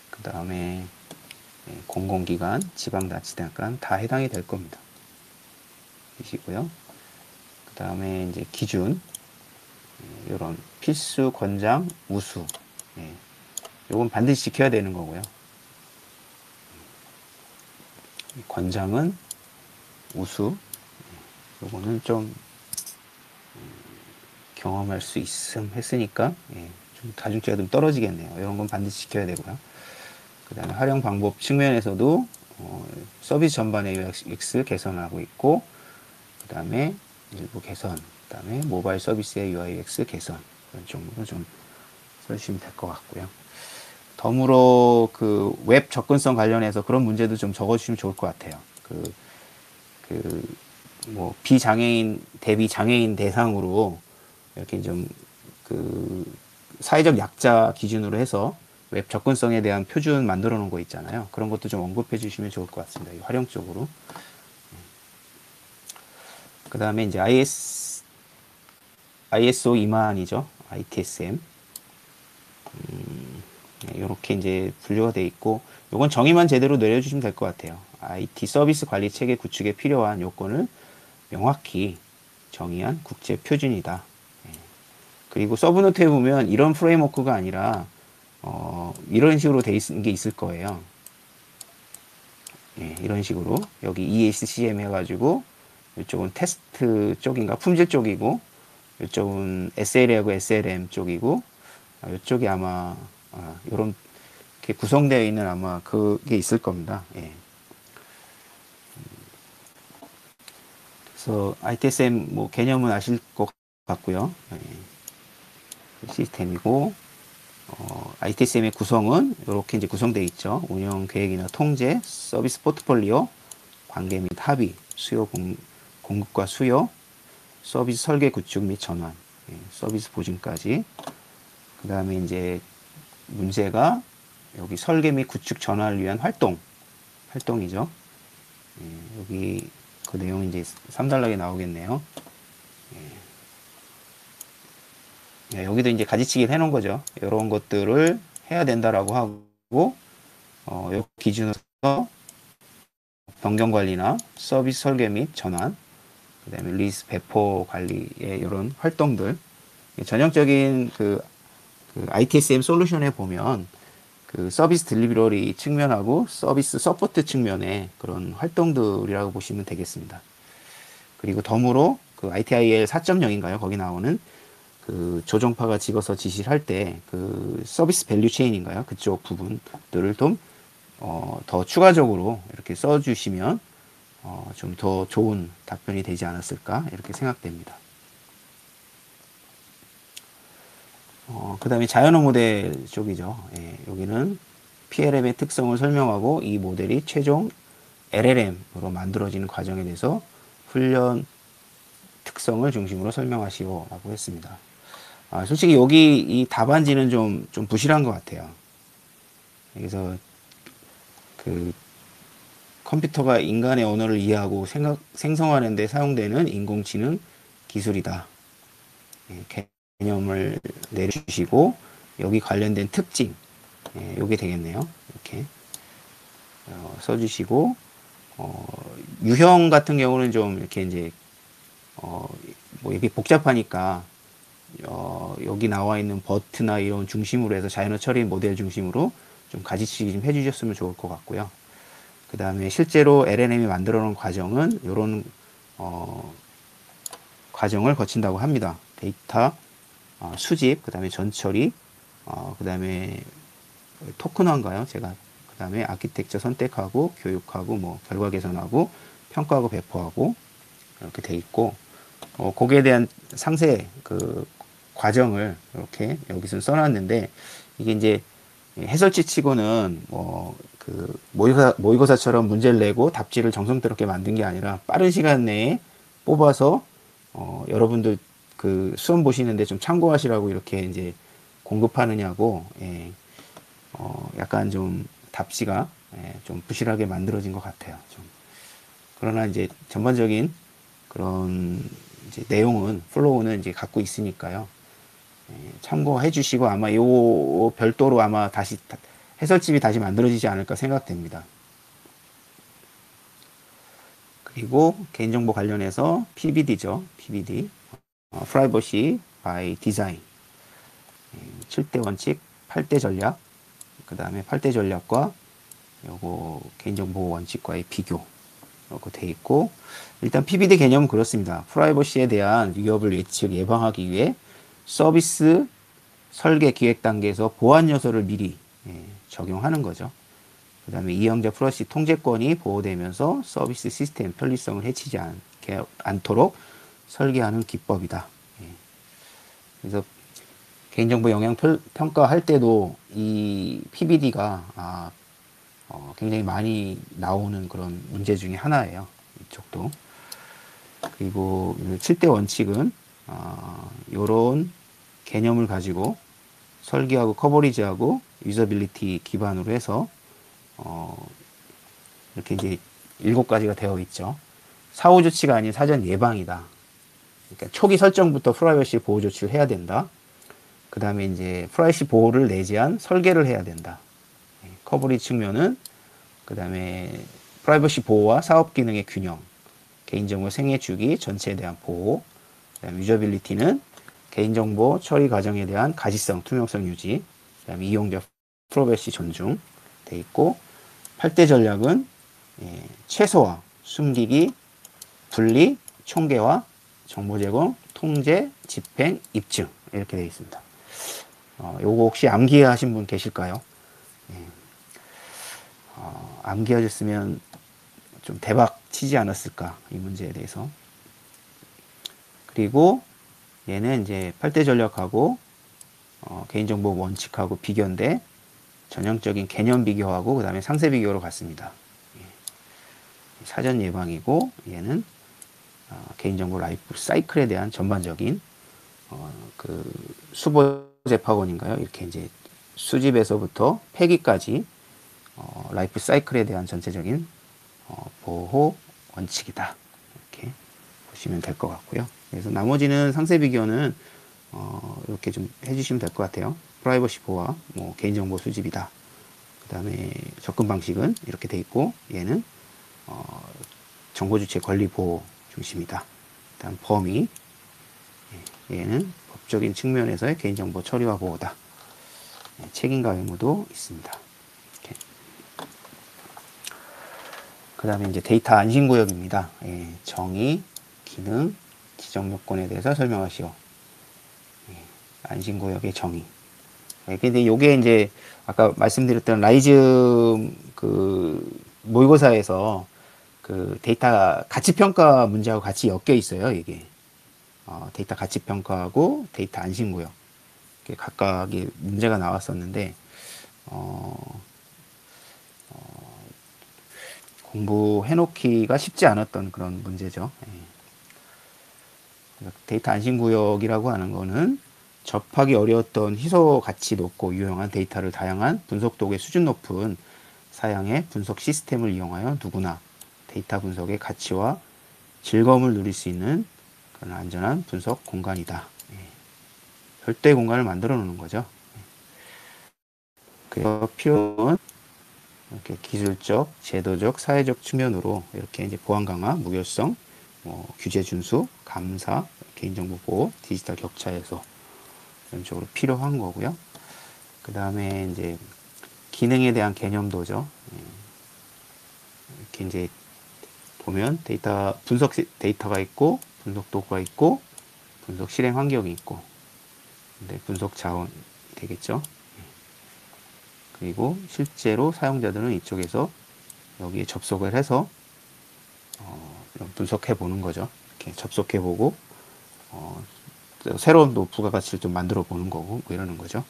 Speaker 1: 그 다음에 공공기관, 지방자치단간 다 해당이 될 겁니다. 이시고요. 그 다음에 이제 기준, 이런 필수, 권장, 우수. 요건 반드시 지켜야 되는 거고요. 권장은 우수. 요거는 좀 경험할 수 있음 했으니까 좀 가중치가 좀 떨어지겠네요. 이런 건 반드시 지켜야 되고요. 그 다음에 활용 방법 측면에서도 서비스 전반의 UX 개선하고 있고 그 다음에 일부 개선 그 다음에 모바일 서비스의 UI UX 개선 그런 쪽으로 좀 써주시면 될 것 같고요. 덤으로 그 웹 접근성 관련해서 그런 문제도 좀 적어주시면 좋을 것 같아요. 뭐 비장애인 대비 장애인 대상으로 이렇게 좀 그 사회적 약자 기준으로 해서 웹 접근성에 대한 표준 만들어 놓은 거 있잖아요. 그런 것도 좀 언급해 주시면 좋을 것 같습니다. 이 활용적으로. 그 다음에 이제 ISO 2만이죠. ITSM. 이렇게 이제 분류가 되어 있고, 요건 정의만 제대로 내려주시면 될 것 같아요. IT 서비스 관리 체계 구축에 필요한 요건을 명확히 정의한 국제 표준이다. 그리고 서브노트에 보면 이런 프레임워크가 아니라 이런 식으로 돼 있는 게 있을 거예요. 예, 이런 식으로 여기 ESCM 해가지고 이쪽은 테스트 쪽인가 품질 쪽이고 이쪽은 SL하고 SLM 쪽이고 이쪽이 아마 이런 게 구성되어 있는 아마 그게 있을 겁니다. 예. 그래서 ITSM 뭐 개념은 아실 것 같고요. 예. 시스템이고 ITSM의 구성은 이렇게 이제 구성되어 있죠. 운영 계획이나 통제, 서비스 포트폴리오, 관계 및 합의, 수요 공급과 수요, 서비스 설계 구축 및 전환, 예, 서비스 보증까지. 그 다음에 이제 문제가 여기 설계 및 구축 전환을 위한 활동이죠. 예, 여기 그 내용이 이제 3단락에 나오겠네요. 예, 여기도 이제 가지치기를 해놓은 거죠. 이런 것들을 해야 된다라고 하고, 요 기준으로 변경 관리나 서비스 설계 및 전환, 그 다음에 리스 배포 관리의 이런 활동들, 전형적인 그 ITSM 솔루션에 보면 그 서비스 딜리버리 측면하고 서비스 서포트 측면의 그런 활동들이라고 보시면 되겠습니다. 그리고 덤으로 그 ITIL 4.0인가요? 거기 나오는 그 조정파가 집어서 지시를 할 때 그 서비스 밸류 체인인가요? 그쪽 부분들을 좀 더 추가적으로 이렇게 써주시면 좀 더 좋은 답변이 되지 않았을까 이렇게 생각됩니다. 그 다음에 자연어 모델 쪽이죠. 예, 여기는 PLM의 특성을 설명하고 이 모델이 최종 LLM으로 만들어지는 과정에 대해서 훈련 특성을 중심으로 설명하시오라고 했습니다. 솔직히 여기 이 답안지는 좀 부실한 것 같아요. 그래서 그 컴퓨터가 인간의 언어를 이해하고 생성하는 데 사용되는 인공지능 기술이다. 예, 개념을 내주시고 여기 관련된 특징 요게 되겠네요. 이렇게 써주시고 유형 같은 경우는 좀 이렇게 이제 뭐 이게 복잡하니까 여기 나와 있는 버트나 이런 중심으로 해서 자연어 처리 모델 중심으로 좀 가지치기 좀 해주셨으면 좋을 것 같고요. 그 다음에 실제로 LLM이 만들어 놓은 과정은 이런 과정을 거친다고 합니다. 데이터 수집, 그 다음에 전처리, 그 다음에 토큰화인가요? 제가 그 다음에 아키텍처 선택하고 교육하고 뭐 결과 개선하고 평가하고 배포하고 이렇게 돼 있고 거기에 대한 상세 그 과정을 이렇게 여기서 써놨는데 이게 이제 해설지 치고는 뭐 그 모의고사처럼 문제를 내고 답지를 정성스럽게 만든 게 아니라 빠른 시간 내에 뽑아서 여러분들 그 수험 보시는데 좀 참고하시라고 이렇게 이제 공급하느냐고 약간 좀 답지가 좀 부실하게 만들어진 것 같아요. 좀. 그러나 이제 전반적인 그런 이제 내용은 플로우는 이제 갖고 있으니까요. 참고해 주시고 아마 요 별도로 아마 다시 해설집이 다시 만들어지지 않을까 생각됩니다. 그리고 개인정보 관련해서 PBD죠. PBD. Privacy by Design. 7대 원칙, 8대 전략. 그 다음에 8대 전략과 요거 개인정보 원칙과의 비교. 이렇게 돼 있고 일단 PBD 개념은 그렇습니다. 프라이버시에 대한 위협을 예방하기 위해 서비스 설계 기획 단계에서 보안 요소를 미리 적용하는 거죠. 그 다음에 이용자 프로세스 통제권이 보호되면서 서비스 시스템 편리성을 해치지 않도록 설계하는 기법이다. 그래서 개인정보 영향 평가할 때도 이 PBD가 굉장히 많이 나오는 그런 문제 중에 하나예요. 이쪽도. 그리고 7대 원칙은 이런 개념을 가지고 설계하고 커버리지하고 유저빌리티 기반으로 해서 이렇게 이제 7가지가 되어 있죠. 사후 조치가 아닌 사전 예방이다. 그러니까 초기 설정부터 프라이버시 보호 조치를 해야 된다. 그 다음에 이제 프라이버시 보호를 내재한 설계를 해야 된다. 커버리지 측면은 그 다음에 프라이버시 보호와 사업 기능의 균형, 개인정보 생애 주기 전체에 대한 보호, 그 다음에 유저빌리티는 개인정보 처리 과정에 대한 가시성, 투명성 유지, 그 다음에 이용자 프라이버시 존중 돼 있고 8대 전략은 최소화, 숨기기, 분리, 총계화, 정보 제공, 통제, 집행, 입증 이렇게 되어 있습니다. 요거 혹시 암기하신 분 계실까요? 암기하셨으면 좀 대박 치지 않았을까 이 문제에 대해서. 그리고 얘는 이제 8대 전략하고 개인정보 원칙하고 비교인데 전형적인 개념 비교하고 그 다음에 상세 비교로 갔습니다. 사전 예방이고 얘는 개인정보 라이프 사이클에 대한 전반적인 그 수보 재파원인가요? 이렇게 이제 수집에서부터 폐기까지 라이프 사이클에 대한 전체적인 보호 원칙이다. 이렇게 보시면 될 것 같고요. 그래서 나머지는 상세 비교는 이렇게 좀 해주시면 될 것 같아요. 프라이버시 보호와 뭐 개인정보 수집이다. 그 다음에 접근 방식은 이렇게 돼 있고 얘는 정보주체 권리 보호 중심이다. 다음 범위 얘는 법적인 측면에서의 개인정보 처리와 보호다. 책임과 의무도 있습니다. 그 다음에 이제 데이터 안심구역입니다. 정의, 기능, 지정 요건에 대해서 설명하시오. 안심구역의 정의. 근데 요게 이제 아까 말씀드렸던 라이즈 그 모의고사에서 그 데이터 가치평가 문제하고 같이 엮여 있어요, 이게. 데이터 가치평가하고 데이터 안심구역. 각각의 문제가 나왔었는데, 공부해놓기가 쉽지 않았던 그런 문제죠. 데이터 안심구역이라고 하는 거는 접하기 어려웠던 희소 가치 높고 유용한 데이터를 다양한 분석도구의 수준 높은 사양의 분석 시스템을 이용하여 누구나 데이터 분석의 가치와 즐거움을 누릴 수 있는 그런 안전한 분석 공간이다. 절대 공간을 만들어 놓는 거죠. 그래서 필요한 이렇게 기술적, 제도적, 사회적 측면으로 이렇게 이제 보안 강화, 무결성, 규제 준수, 감사, 개인정보 보호, 디지털 격차 해소 이런 쪽으로 필요한 거고요. 그 다음에 이제 기능에 대한 개념도죠. 이렇게 이제 보면 데이터 분석 데이터가 있고 분석 도구가 있고 분석 실행 환경이 있고 근데 분석 자원 되겠죠. 그리고 실제로 사용자들은 이쪽에서 여기에 접속을 해서 분석해 보는 거죠. 이렇게 접속해 보고 새로운 또 부가가치를 좀 만들어 보는 거고 뭐 이러는 거죠.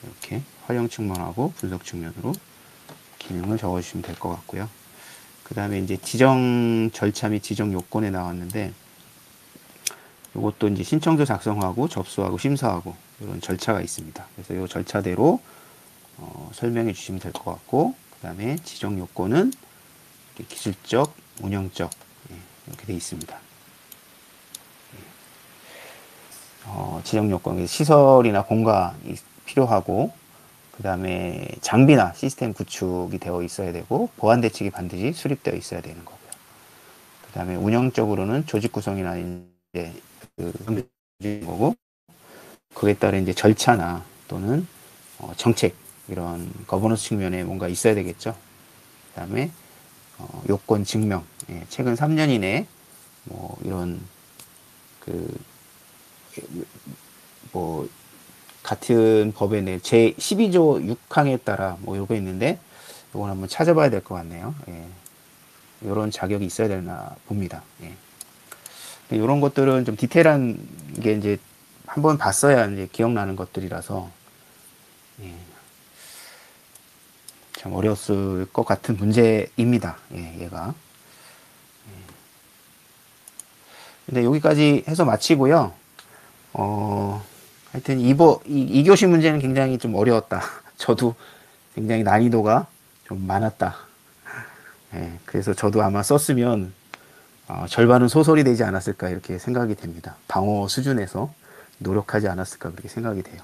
Speaker 1: 이렇게 활용 측면하고 분석 측면으로 기능을 적어주시면 될 것 같고요. 그 다음에 이제 지정 절차 및 지정 요건에 나왔는데 이것도 이제 신청서 작성하고 접수하고 심사하고 이런 절차가 있습니다. 그래서 이 절차대로 설명해 주시면 될 것 같고 그 다음에 지정 요건은 기술적, 운영적 이렇게 되어 있습니다. 지정 요건 시설이나 공간이 필요하고 그 다음에 장비나 시스템 구축이 되어 있어야 되고 보안 대책이 반드시 수립되어 있어야 되는 거고요. 그 다음에 운영적으로는 조직 구성이나 이제 그 거고 그에 따른 이제 절차나 또는 정책 이런 거버넌스 측면에 뭔가 있어야 되겠죠. 그 다음에 요건 증명 최근 3년 이내 뭐 이런 뭐 같은 법에 내 제 12조 6항에 따라 뭐 요거 있는데 요건 한번 찾아봐야 될 것 같네요. 이런 자격이 있어야 되나 봅니다. 이런 것들은 좀 디테일한 게 이제 한번 봤어야 이제 기억나는 것들이라서 참 어려웠을 것 같은 문제입니다. 얘가. 근데 여기까지 해서 마치고요. 하여튼 이 교시 문제는 굉장히 좀 어려웠다. 저도 굉장히 난이도가 좀 많았다. 그래서 저도 아마 썼으면 절반은 소설이 되지 않았을까 이렇게 생각이 됩니다. 방어 수준에서 노력하지 않았을까 그렇게 생각이 돼요.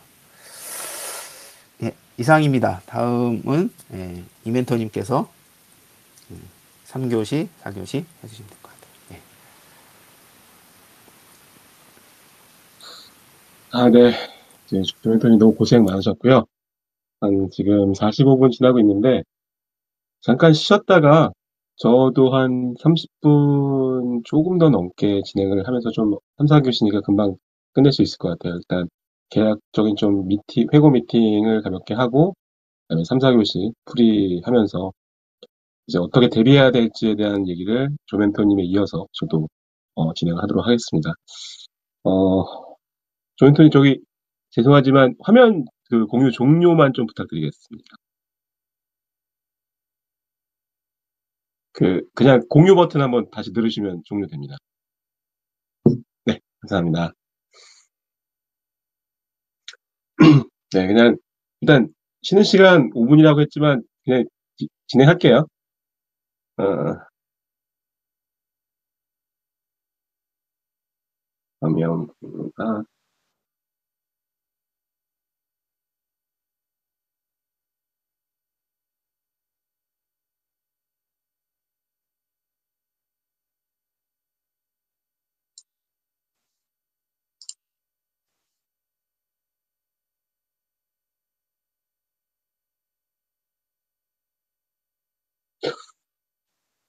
Speaker 1: 이상입니다. 다음은 이멘토님께서 3교시, 4교시 해주시면 될 것 같아요.
Speaker 2: 네. 이제 조멘토님 너무 고생 많으셨고요. 한 지금 45분 지나고 있는데, 잠깐 쉬었다가 저도 한 30분 조금 더 넘게 진행을 하면서 좀 3, 4교시니까 금방 끝낼 수 있을 것 같아요. 일단 계약적인 좀 회고 미팅을 가볍게 하고, 그다음에 3, 4교시 풀이하면서 이제 어떻게 대비해야 될지에 대한 얘기를 조멘토님에 이어서 저도 진행을 하도록 하겠습니다. 어, 조멘토님 저기 죄송하지만 화면 그 공유 종료만 좀 부탁드리겠습니다. 그냥 공유 버튼 한번 다시 누르시면 종료됩니다. 네, 감사합니다. 네, 그냥 일단 쉬는 시간 5분이라고 했지만 그냥 진행할게요. 어, 그러면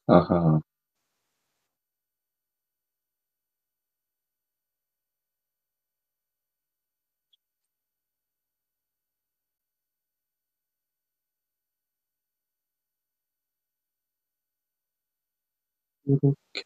Speaker 2: 아하. 이렇게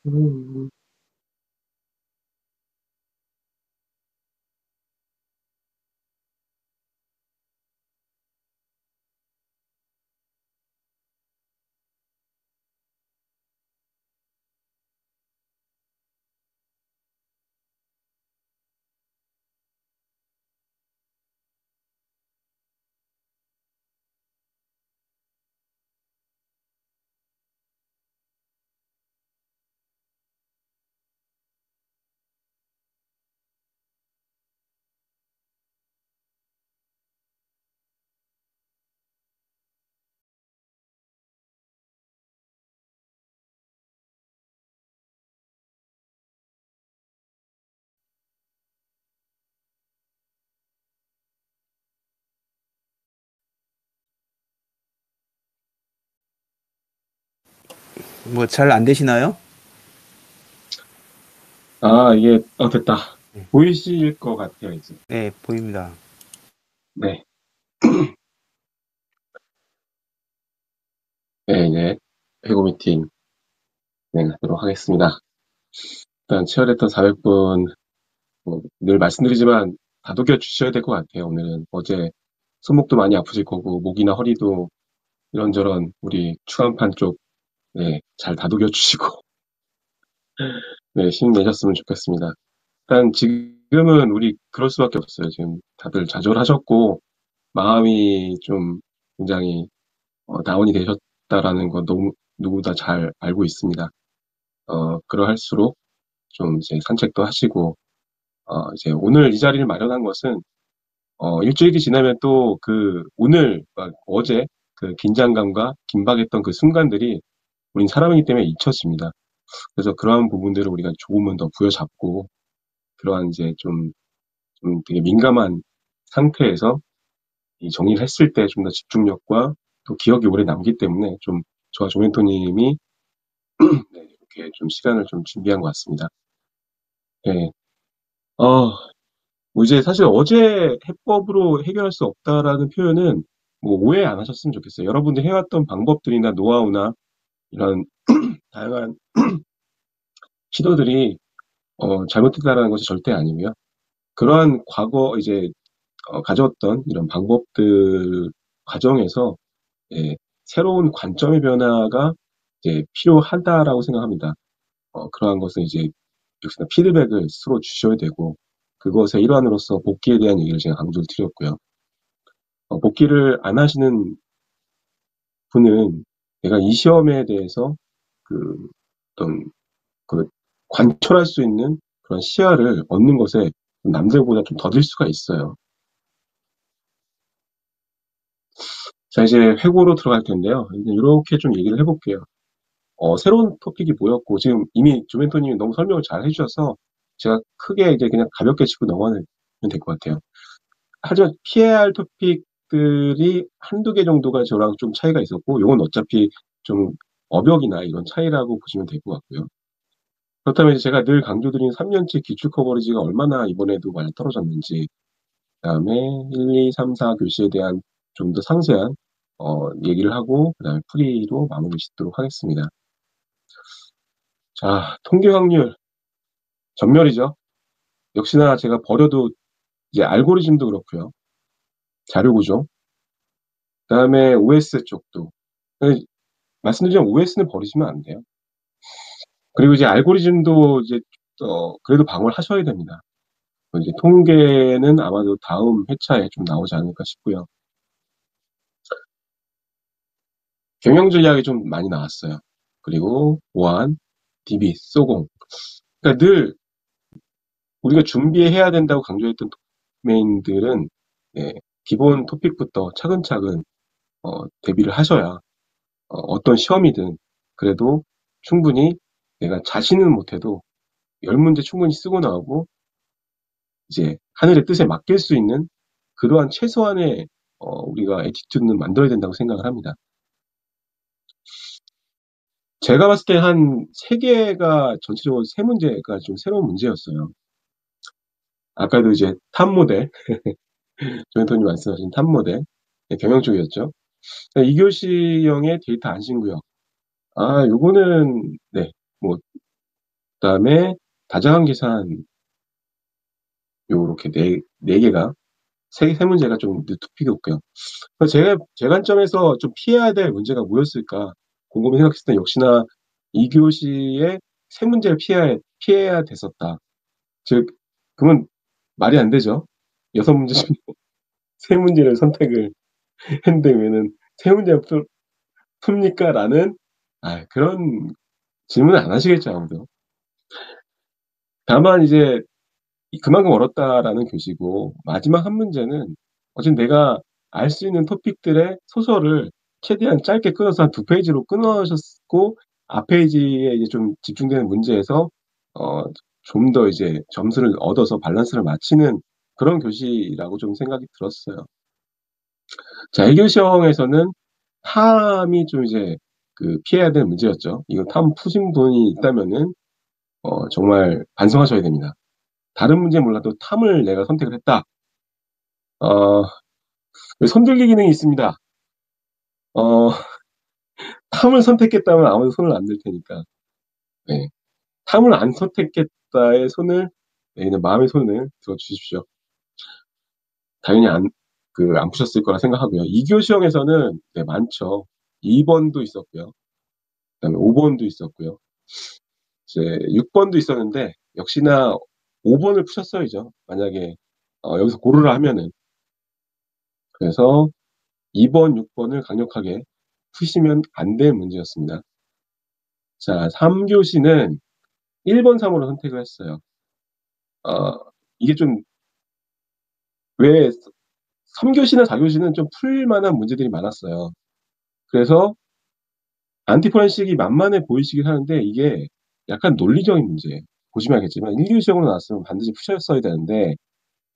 Speaker 1: 뭐 잘 안 되시나요?
Speaker 2: 이게 됐다. 보이실 것 같아요, 이제.
Speaker 1: 네, 보입니다.
Speaker 2: 네. 네, 이제 회고 미팅 진행하도록 하겠습니다. 일단 치열했던 400분 늘 말씀드리지만 다독여 주셔야 될 것 같아요. 오늘은 어제 손목도 많이 아프실 거고 목이나 허리도 이런저런 우리 추간판 쪽 네, 잘 다독여 주시고 네, 힘내셨으면 좋겠습니다. 일단 지금은 우리 그럴 수밖에 없어요. 지금 다들 좌절하셨고 마음이 좀 굉장히 다운이 되셨다라는 거 너무 누구 다 잘 알고 있습니다. 그러할수록 좀 이제 산책도 하시고 이제 오늘 이 자리를 마련한 것은 일주일이 지나면 또 오늘 어제 그 긴장감과 긴박했던 그 순간들이 우린 사람이기 때문에 잊혀집니다. 그래서 그러한 부분들을 우리가 조금은 더 부여잡고 그러한 이제 좀 되게 민감한 상태에서 이 정리를 했을 때 좀 더 집중력과 또 기억이 오래 남기 때문에 좀 저와 조멘토님이 네, 이렇게 좀 시간을 좀 준비한 것 같습니다. 네. 뭐 이제 사실 어제 해법으로 해결할 수 없다라는 표현은 뭐 오해 안 하셨으면 좋겠어요. 여러분들 해왔던 방법들이나 노하우나 이런 다양한 시도들이 잘못됐다라는 것이 절대 아니고요. 그러한 과거 이제 가져왔던 이런 방법들 과정에서 예, 새로운 관점의 변화가 이제 필요하다라고 생각합니다. 그러한 것은 이제 역시나 피드백을 스스로 주셔야 되고 그것의 일환으로서 복귀에 대한 얘기를 제가 강조를 드렸고요. 복귀를 안 하시는 분은 내가 이 시험에 대해서 그 어떤 그 관철할 수 있는 그런 시야를 얻는 것에 남들보다 좀 더딜 수가 있어요. 자, 이제 회고로 들어갈 텐데요. 이렇게 좀 얘기를 해볼게요. 새로운 토픽이 뭐였고, 지금 이미 조멘토님이 너무 설명을 잘 해주셔서 제가 크게 이제 그냥 가볍게 짚고 넘어가면 될 것 같아요. 하지만 피해야 할 토픽들이 한두 개 정도가 저랑 좀 차이가 있었고, 요건 어차피 좀 어벽이나 이런 차이라고 보시면 될 것 같고요. 그렇다면 이제 제가 늘 강조드린 3년치 기출 커버리지가 얼마나 이번에도 많이 떨어졌는지, 그다음에 1, 2, 3, 4 교시에 대한 좀 더 상세한 얘기를 하고 그다음에 풀이로 마무리 짓도록 하겠습니다. 자, 통계 확률 전멸이죠. 역시나 제가 버려도 이제 알고리즘도 그렇고요. 자료 구조, 그다음에 OS 쪽도. 말씀드리자면 OS는 버리시면 안 돼요. 그리고 이제 알고리즘도 이제 그래도 방어를 하셔야 됩니다. 이제 통계는 아마도 다음 회차에 좀 나오지 않을까 싶고요. 경영 전략이 좀 많이 나왔어요. 그리고 보안, DB, 소공. 그러니까 늘 우리가 준비해야 된다고 강조했던 도메인들은 기본 토픽부터 차근차근 대비를 하셔야 어떤 시험이든 그래도 충분히 내가 자신은 못해도 10문제 충분히 쓰고 나오고 이제 하늘의 뜻에 맡길 수 있는 그러한 최소한의 우리가 애티튜드는 만들어야 된다고 생각을 합니다. 제가 봤을 때 한 3개가 전체적으로 3문제가 좀 새로운 문제였어요. 아까도 이제 탑 모델, 조현토님 말씀하신 탑 모델, 경영 쪽이었죠. 2교시형의 데이터 안심구역. 요거는, 네, 뭐, 그다음에 다자간 계산, 요렇게 네 개가, 세 문제가 좀 뉴토픽이었고요. 제 관점에서 좀 피해야 될 문제가 뭐였을까 곰곰이 생각했을 때 역시나 2교시에 3문제를 피해야 됐었다. 즉, 그러면 말이 안 되죠. 6문제 중에 3문제를 선택을 했는데 왜는 3문제 풉니까? 라는, 그런 질문을 안 하시겠죠, 아무도. 다만 이제 그만큼 어렵다라는 교시고, 마지막 한 문제는 어쨌든 내가 알 수 있는 토픽들의 소설을 최대한 짧게 끊어서 한 2페이지로 끊으셨고, 앞 페이지에 이제 좀 집중되는 문제에서, 좀 더 이제 점수를 얻어서 밸런스를 맞추는 그런 교시라고 좀 생각이 들었어요. 자, 1교시형에서는 탐이 좀 이제 피해야 될 문제였죠. 이거 탐 푸신 분이 있다면은, 정말 반성하셔야 됩니다. 다른 문제 몰라도 탐을 내가 선택을 했다. 어, 손들기 기능이 있습니다. 어, 탐을 선택했다면 아무도 손을 안 들 테니까. 네. 탐을 안 선택했다의 손을, 네, 그냥 마음의 손을 들어주십시오. 당연히 안 푸셨을 거라 생각하고요. 2교시형에서는, 네, 많죠. 2번도 있었고요. 그다음에 5번도 있었고요. 이제 6번도 있었는데, 역시나 5번을 푸셨어야죠. 만약에, 여기서 고르라 하면은. 그래서 2번, 6번을 강력하게 푸시면 안 될 문제였습니다. 자, 3교시는 1번, 3으로 선택을 했어요. 이게 좀, 왜 3교시나 4교시는 좀 풀만한 문제들이 많았어요. 그래서 안티포렌식이 만만해 보이시긴 하는데 이게 약간 논리적인 문제예요. 보시면 알겠지만 1교시형으로 나왔으면 반드시 푸셨어야 되는데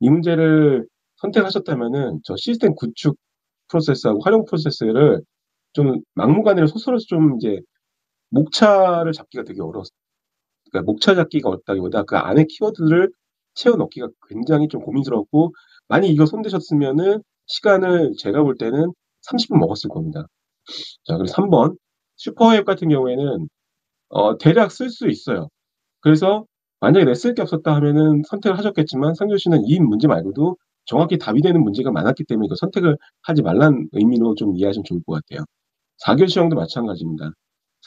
Speaker 2: 이 문제를 선택하셨다면은 저 시스템 구축 프로세스하고 활용 프로세스를 좀 막무가내로 소설에서 좀 이제 목차를 잡기가 되게 어려웠어요. 그러니까 목차 잡기가 어렵다기보다 그 안에 키워드를 채워 넣기가 굉장히 좀 고민스럽고 만약 이거 손대셨으면은 시간을 제가 볼 때는 30분 먹었을 겁니다. 자, 그리고 3번 슈퍼웹 같은 경우에는 대략 쓸 수 있어요. 그래서 만약에 내 쓸 게 없었다 하면은 선택을 하셨겠지만 상교시는 이 문제 말고도 정확히 답이 되는 문제가 많았기 때문에 이거 선택을 하지 말란 의미로 좀 이해하시면 좋을 것 같아요. 4교시형도 마찬가지입니다.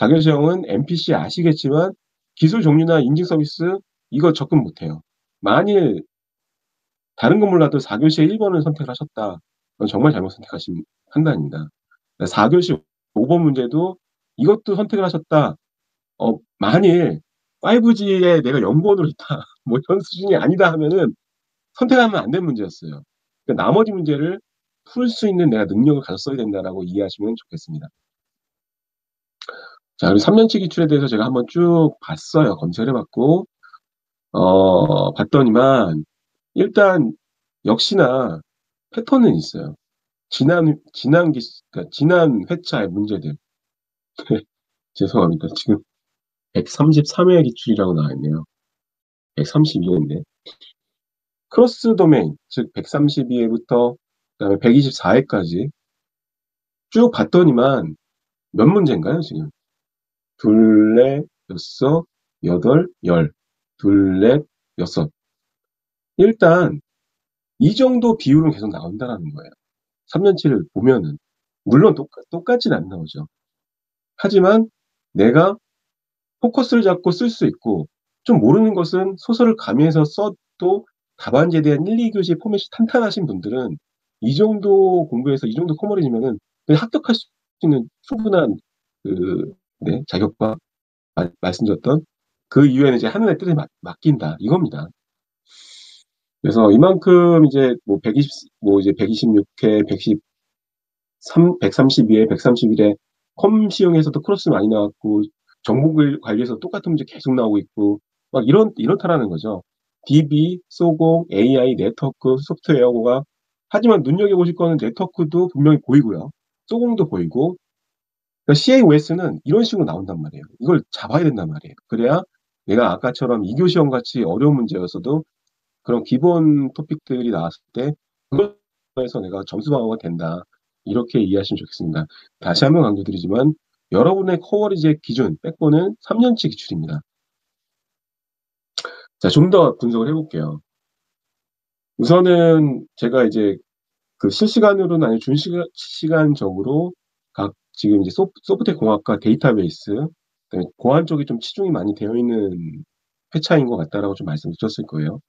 Speaker 2: 4교시형은 MPC 아시겠지만 기술 종류나 인증 서비스 이거 접근 못해요. 만일 다른 건 몰라도 4교시에 1번을 선택을 하셨다. 그건 정말 잘못 선택하신 판단입니다. 4교시 5번 문제도 이것도 선택을 하셨다. 만일 5G에 내가 연구원으로 있다. 뭐 이런 수준이 아니다 하면은 선택하면 안 된 문제였어요. 그러니까 나머지 문제를 풀 수 있는 내가 능력을 가졌어야 된다라고 이해하시면 좋겠습니다. 자, 그리고 3년치 기출에 대해서 제가 한번 쭉 봤어요. 검색을 해봤고, 봤더니만, 일단, 역시나 패턴은 있어요. 그러니까 지난 회차의 문제들. 죄송합니다. 지금 133회 기출이라고 나와 있네요. 132회인데. 크로스 도메인, 즉 132회부터 그다음에 124회까지 쭉 봤더니만 몇 문제인가요, 지금? 둘, 넷, 여섯, 여덟, 열. 둘, 넷, 여섯. 일단 이 정도 비율은 계속 나온다라는 거예요. 3년치를 보면은. 물론 똑같진 안 나오죠. 하지만 내가 포커스를 잡고 쓸 수 있고 좀 모르는 것은 소설을 가미해서 써도 답안지에 대한 1, 2교시 포맷이 탄탄하신 분들은 이 정도 공부해서 이 정도 커머리지면은 그냥 합격할 수 있는 충분한 그, 네, 자격과 말씀드렸던 그 이후에는 이제 하늘의 뜻에 맡긴다 이겁니다. 그래서 이만큼 이제 뭐 120, 뭐 이제 126회, 132회, 131회 컴 시용에서도 크로스 많이 나왔고 정보 관리에서 똑같은 문제 계속 나오고 있고 막 이렇다라는 거죠. DB, 소공, AI, 네트워크, 소프트웨어가 하지만 눈여겨보실 거는 네트워크도 분명히 보이고요. 소공도 보이고 그러니까 CAOS는 이런 식으로 나온단 말이에요. 이걸 잡아야 된단 말이에요. 그래야 내가 아까처럼 2교 시험 같이 어려운 문제였어도 그런 기본 토픽들이 나왔을 때 그거에서 내가 점수 방어가 된다. 이렇게 이해하시면 좋겠습니다. 다시 한번 강조드리지만 여러분의 커버리지의 기준, 백본은 3년치 기출입니다. 자, 좀 더 분석을 해볼게요. 우선은 제가 이제 그 실시간으로는 아니고 준시간적으로 각 지금 이제 소프트웨어 공학과 데이터베이스, 그다음에 고안 쪽이 좀 치중이 많이 되어 있는 회차인 것 같다라고 좀 말씀드렸을 거예요.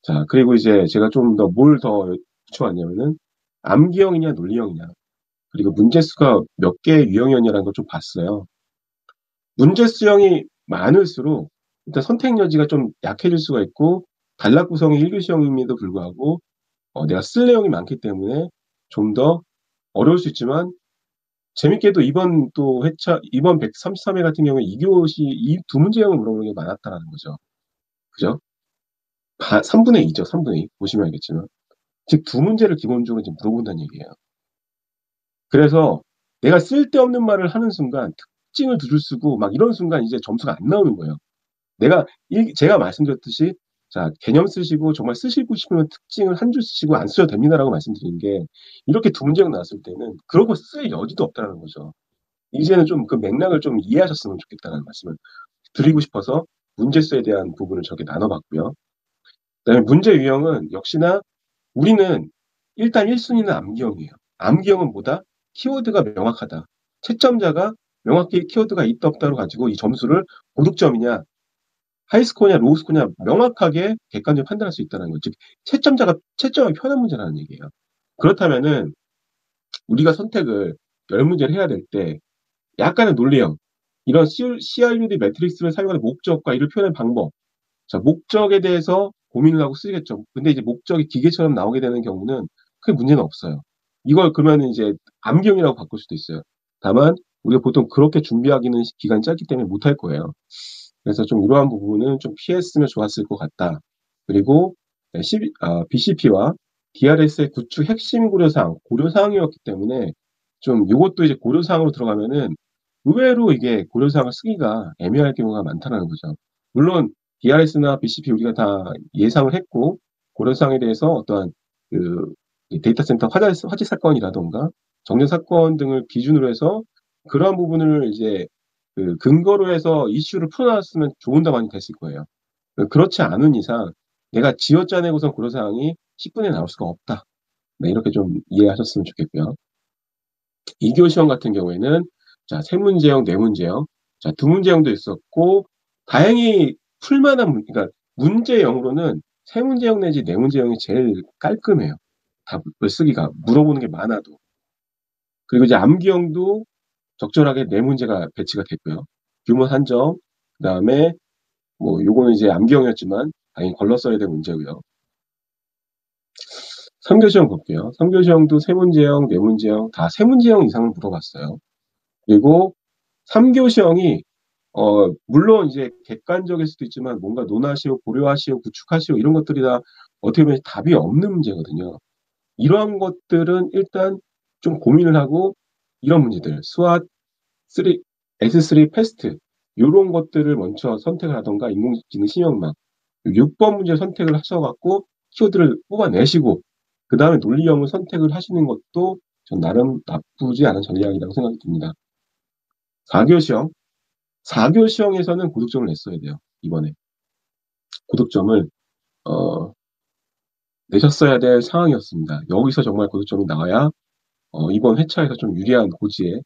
Speaker 2: 자, 그리고 이제 제가 좀 더 뭘 더 붙여왔냐면은 암기형이냐 논리형이냐 그리고 문제수가 몇 개의 유형이었냐라는 걸 좀 봤어요. 문제 수형이 많을수록 일단 선택 여지가 좀 약해질 수가 있고 단락 구성이 1교시형임에도 불구하고 내가 쓸 내용이 많기 때문에 좀 더 어려울 수 있지만 재밌게도 이번 133회 같은 경우에 2교시 이 두 문제형을 물어보는 게 많았다라는 거죠. 그죠? 3분의 2죠, 3분의 2. 보시면 알겠지만. 즉, 두 문제를 기본적으로 이제 물어본다는 얘기예요. 그래서 내가 쓸데없는 말을 하는 순간 특징을 두 줄 쓰고 막 이런 순간 이제 점수가 안 나오는 거예요. 제가 말씀드렸듯이 자, 개념 쓰시고 정말 쓰시고 싶으면 특징을 한 줄 쓰시고 안 쓰셔도 됩니다라고 말씀드린 게 이렇게 두 문제가 나왔을 때는 그러고 쓸 여지도 없다는 거죠. 이제는 좀 그 맥락을 좀 이해하셨으면 좋겠다는 말씀을 드리고 싶어서 문제수에 대한 부분을 저렇게 나눠봤고요. 그다음에 문제 유형은 역시나 우리는 일단 1순위는 암기형이에요. 암기형은 뭐다? 키워드가 명확하다. 채점자가 명확히 키워드가 있다 없다로 가지고 이 점수를 고득점이냐, 하이스코어냐, 로우스코어냐 명확하게 객관적으로 판단할 수 있다는 거죠. 즉, 채점자가 채점하기 편한 문제라는 얘기예요. 그렇다면은 우리가 선택을 10문제를 해야 될 때 약간의 논리형, 이런 CRUD 매트릭스를 사용하는 목적과 이를 표현하는 방법, 자, 목적에 대해서 고민을 하고 쓰겠죠. 근데 이제 목적이 기계처럼 나오게 되는 경우는 크게 문제는 없어요. 이걸 그러면 이제 암기형이라고 바꿀 수도 있어요. 다만 우리가 보통 그렇게 준비하기는 기간이 짧기 때문에 못할 거예요. 그래서 좀 이러한 부분은 좀 피했으면 좋았을 것 같다. 그리고 BCP와 DRS의 구축 핵심 고려사항이었기 때문에 좀 이것도 이제 고려사항으로 들어가면은 의외로 이게 고려사항을 쓰기가 애매할 경우가 많다는 거죠. 물론 DRS나 BCP 우리가 다 예상을 했고 고려사항에 대해서 어떠한 그 데이터 센터 화재 사건이라던가 정전 사건 등을 기준으로 해서 그러한 부분을 이제 그 근거로 해서 이슈를 풀어놨으면 좋은 답안이 됐을 거예요. 그렇지 않은 이상 내가 지어짜내고선 고려사항이 10분에 나올 수가 없다. 네, 이렇게 좀 이해하셨으면 좋겠고요. 2교 시험 같은 경우에는 자, 세 문제형, 네 문제형, 자, 두 문제형도 있었고 다행히 그러니까 문제형으로는 세 문제형 내지 네 문제형이 제일 깔끔해요. 답을 쓰기가 물어보는 게 많아도. 그리고 이제 암기형도 적절하게 네 문제가 배치가 됐고요. 규모 한정, 그다음에 뭐 요거는 이제 암기형이었지만 당연히 걸러 써야 될 문제고요. 3교 시험 볼게요. 3교 시험도 세 문제형, 네 문제형 다 세 문제형 이상을 물어봤어요. 그리고 3교 시험이 물론 이제 객관적일 수도 있지만 뭔가 논하시오, 고려하시오, 구축하시오 이런 것들이 다 어떻게 보면 답이 없는 문제거든요. 이러한 것들은 일단 좀 고민을 하고 이런 문제들, 수학, S3 패스트 요런 것들을 먼저 선택을 하던가 인공지능 심형만 6번 문제 선택을 하셔갖고 키워드를 뽑아내시고 그 다음에 논리형을 선택을 하시는 것도 전 나름 나쁘지 않은 전략이라고 생각이 듭니다. 4교시형 4교 시형에서는 고득점을 냈어야 돼요. 이번에 고득점을 어, 내셨어야 될 상황이었습니다. 여기서 정말 고득점이 나와야 이번 회차에서 좀 유리한 고지에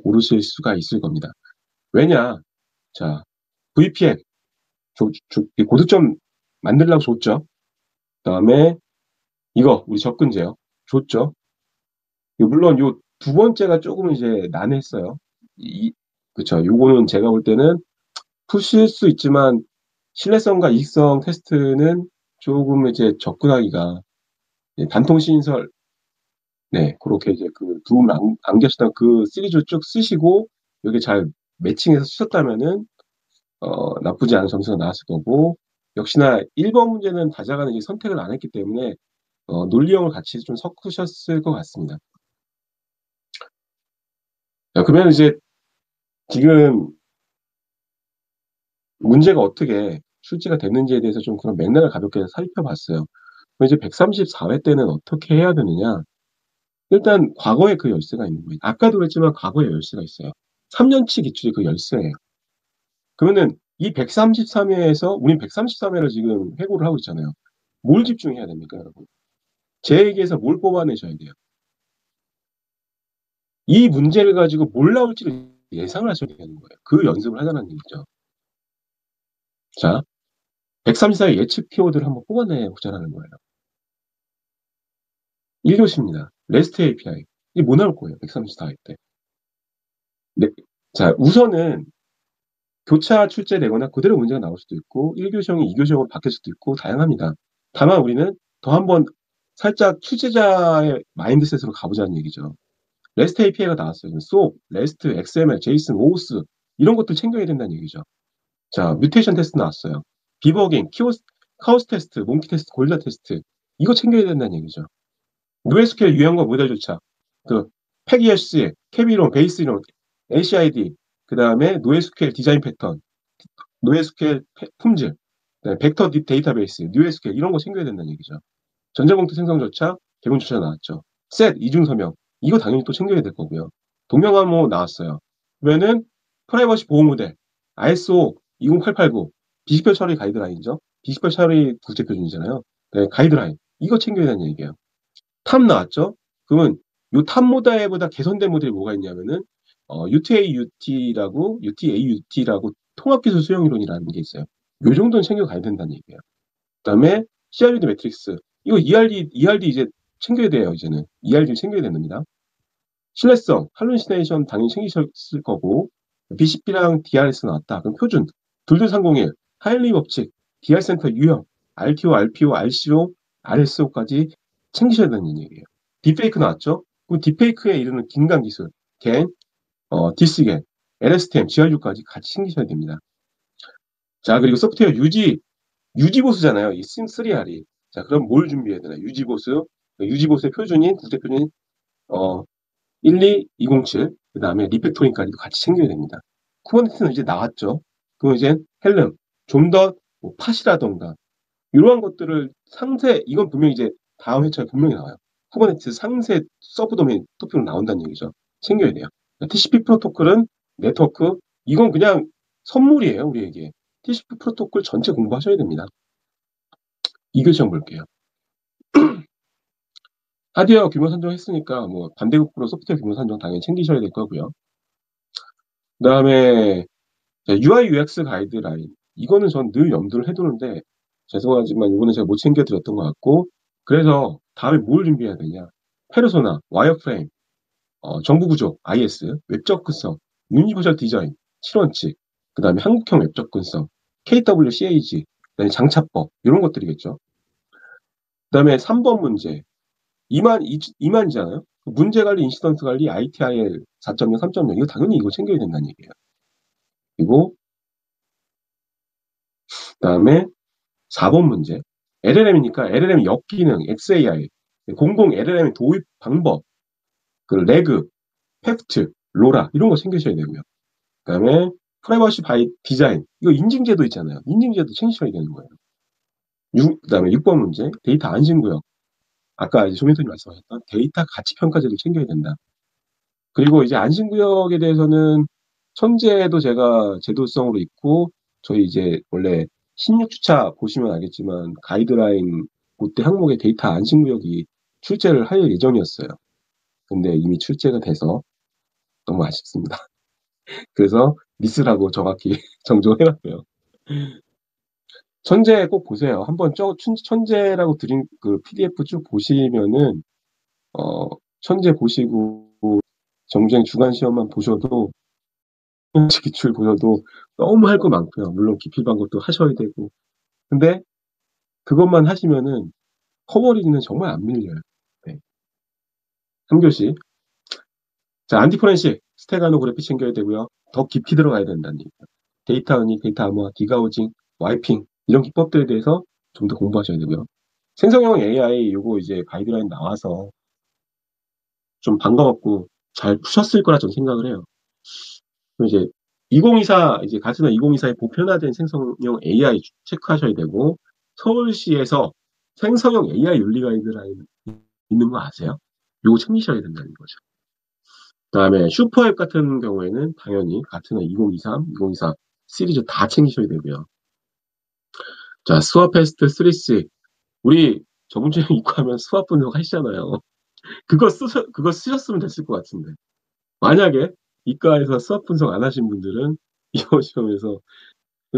Speaker 2: 오르실 수가 있을 겁니다. 왜냐? 자, VPN 고득점 만들려고 줬죠. 그다음에 이거 우리 접근제요. 줬죠. 물론 요 두 번째가 조금 이제 난했어요. 그쵸. 요거는 제가 볼 때는 푸실 수 있지만 신뢰성과 이익성 테스트는 조금 이제 접근하기가 단통 신설 네 그렇게 이제 그 두 분 안 계시던 그 시리즈 쭉 쓰시고 여기 잘 매칭해서 쓰셨다면은 나쁘지 않은 점수가 나왔을 거고 역시나 1번 문제는 다자간은 이제 선택을 안 했기 때문에 논리형을 같이 좀 섞으셨을 것 같습니다. 자, 그러면 이제 지금 문제가 어떻게 출제가 됐는지에 대해서 좀 그런 맥락을 가볍게 살펴봤어요. 그럼 이제 134회 때는 어떻게 해야 되느냐? 일단 과거에 그 열쇠가 있는 거예요. 아까도 그랬지만 과거에 열쇠가 있어요. 3년치 기출이 그 열쇠예요. 그러면은 이 133회에서 우린 133회를 지금 회고를 하고 있잖아요. 뭘 집중해야 됩니까, 여러분? 제 얘기에서 뭘 뽑아내셔야 돼요? 이 문제를 가지고 뭘 나올지를 예상을 하셔야 되는 거예요. 그 연습을 하자는 얘기죠. 자, 134회 예측 키워드를 한번 뽑아내 보자라는 거예요. 1교시입니다. REST API. 이게 뭐 나올 거예요? 134회 때. 네. 자, 우선은 교차 출제되거나 그대로 문제가 나올 수도 있고 1교시형이 2교시형으로 바뀔 수도 있고 다양합니다. 다만 우리는 더 한번 살짝 출제자의 마인드셋으로 가보자는 얘기죠. REST API가 나왔어요. SOAP, REST, XML, JSON, OAuth 이런 것들 챙겨야 된다는 얘기죠. 자, 뮤테이션 테스트 나왔어요. 디버깅, 카오스 테스트, 몽키 테스트, 고릴라 테스트 이거 챙겨야 된다는 얘기죠. NoSQL 유형과 모델 조차, 그 PEG-ES, 캐비론, 베이스론, ACID, 그 다음에 NoSQL 디자인 패턴, NoSQL 품질, 벡터 딥 데이터베이스, NewSQL 이런 거 챙겨야 된다는 얘기죠. 전자봉투 생성조차, 개봉조차 나왔죠. 셋, 이중서명 이거 당연히 또 챙겨야 될 거고요. 동명암호 나왔어요. 그러면은 프라이버시 보호 모델, ISO 20889, 비식별 처리 가이드라인이죠. 비식별 처리 국제표준이잖아요. 네, 가이드라인 이거 챙겨야 되는 얘기예요. 탑 나왔죠? 그러면 요 탑 모델보다 개선된 모델이 뭐가 있냐면은 UTAUT라고 통합기술 수용이론이라는 게 있어요. 요 정도는 챙겨가야 된다는 얘기예요. 그다음에 CRUD 매트릭스 이거 ERD 이제 챙겨야 돼요. 이제는 ERD 챙겨야 됩니다. 신뢰성, 할루시네이션 당연히 챙기셨을 거고 BCP랑 DRS 나왔다. 그럼 표준 22301 하일리 법칙, DR 센터 유형, RTO, RPO, RCO, RSO까지 챙기셔야 되는 얘기예요. 딥페이크 나왔죠? 그럼 딥페이크에 이르는 긴강 기술, 겐, 디스겐, LSTM, GRU까지 같이 챙기셔야 됩니다. 자, 그리고 소프트웨어 유지보수잖아요. 이 심3R이. 자, 그럼 뭘 준비해야 되나? 유지보수. 유지보수의 표준인, 국제표준인, 어, 12, 207, 그 다음에 리팩토링까지도 같이 챙겨야 됩니다. 쿠버네티는 이제 나왔죠. 그럼 이제 헬름, 좀더 뭐 팟이라던가, 이러한 것들을 상세, 이건 분명히 이제 다음 회차에 분명히 나와요. 쿠버네티스 상세 서브 도메인 토픽으로 나온다는 얘기죠. 챙겨야 돼요. TCP 프로토콜은 네트워크, 이건 그냥 선물이에요, 우리에게. TCP 프로토콜 전체 공부하셔야 됩니다. 이교 시험 볼게요. 하드웨어 규모 선정했으니까 뭐 반대급부로 소프트웨어 규모 선정 당연히 챙기셔야 될 거고요. 그다음에 UI UX 가이드라인 이거는 전 늘 염두를 해두는데 죄송하지만 이거는 제가 못 챙겨드렸던 것 같고 그래서 다음에 뭘 준비해야 되냐 페르소나, 와이어프레임, 정부 구조, IS, 웹 접근성, 유니버셜 디자인, 실원칙, 그다음에 한국형 웹 접근성, KWCAG, 그다음에 장차법 이런 것들이겠죠. 그다음에 3번 문제 2만이잖아요. 문제 관리, 인시던트 관리, ITIL 4.0, 3.0 이거 당연히 이거 챙겨야 된다는 얘기예요. 그리고 그다음에 4번 문제 LLM이니까 LLM 역기능, XAI, 공공 LLM 도입 방법, 그 레그, 팩트 로라 이런 거 챙기셔야 되고요. 그다음에 프라이버시 바이 디자인 이거 인증제도 있잖아요. 인증제도 챙기셔야 되는 거예요. 그다음에 6번 문제 데이터 안심구역. 아까 이제 조민선님 말씀하셨던 데이터 가치 평가제도 챙겨야 된다. 그리고 이제 안심구역에 대해서는 천재도 제가 제도성으로 있고 저희 이제 원래 16주차 보시면 알겠지만 가이드라인 그때 항목에 데이터 안심구역이 출제를 할 예정이었어요. 근데 이미 출제가 돼서 너무 아쉽습니다. 그래서 미스라고 정확히 정정해놨고요. 천재 꼭 보세요. 한번 천재라고 드린 그 PDF 쭉 보시면은 어, 천재 보시고 정주행 주간 시험만 보셔도 기출 보셔도 너무 할 거 많고요. 물론 기필반것도 하셔야 되고. 근데 그것만 하시면은 커버리기는 정말 안 밀려요. 네. 3교시. 자, 안티포렌식, 스테가노그래피 챙겨야 되고요. 더 깊이 들어가야 된다는 얘기예요. 데이터 은닉, 데이터 암호화, 디가우징, 와이핑 이런 기법들에 대해서 좀 더 공부하셔야 되고요. 생성형 AI 요거 이제 가이드라인 나와서 좀 반가웠고 잘 푸셨을 거라 저는 생각을 해요. 그럼 이제 2024 이제 가스나 2024에 보편화된 생성형 AI 체크하셔야 되고 서울시에서 생성형 AI 윤리 가이드라인 있는 거 아세요? 요거 챙기셔야 된다는 거죠. 그다음에 슈퍼앱 같은 경우에는 당연히 가트나 2023, 2024 시리즈 다 챙기셔야 되고요. 자, 스와페스트 3C 우리 저번 주에 입고하면 수학 분석 하시잖아요. 그거 쓰셨으면 됐을 것 같은데. 만약에 이과에서 수학 분석 안 하신 분들은 이번 시험에서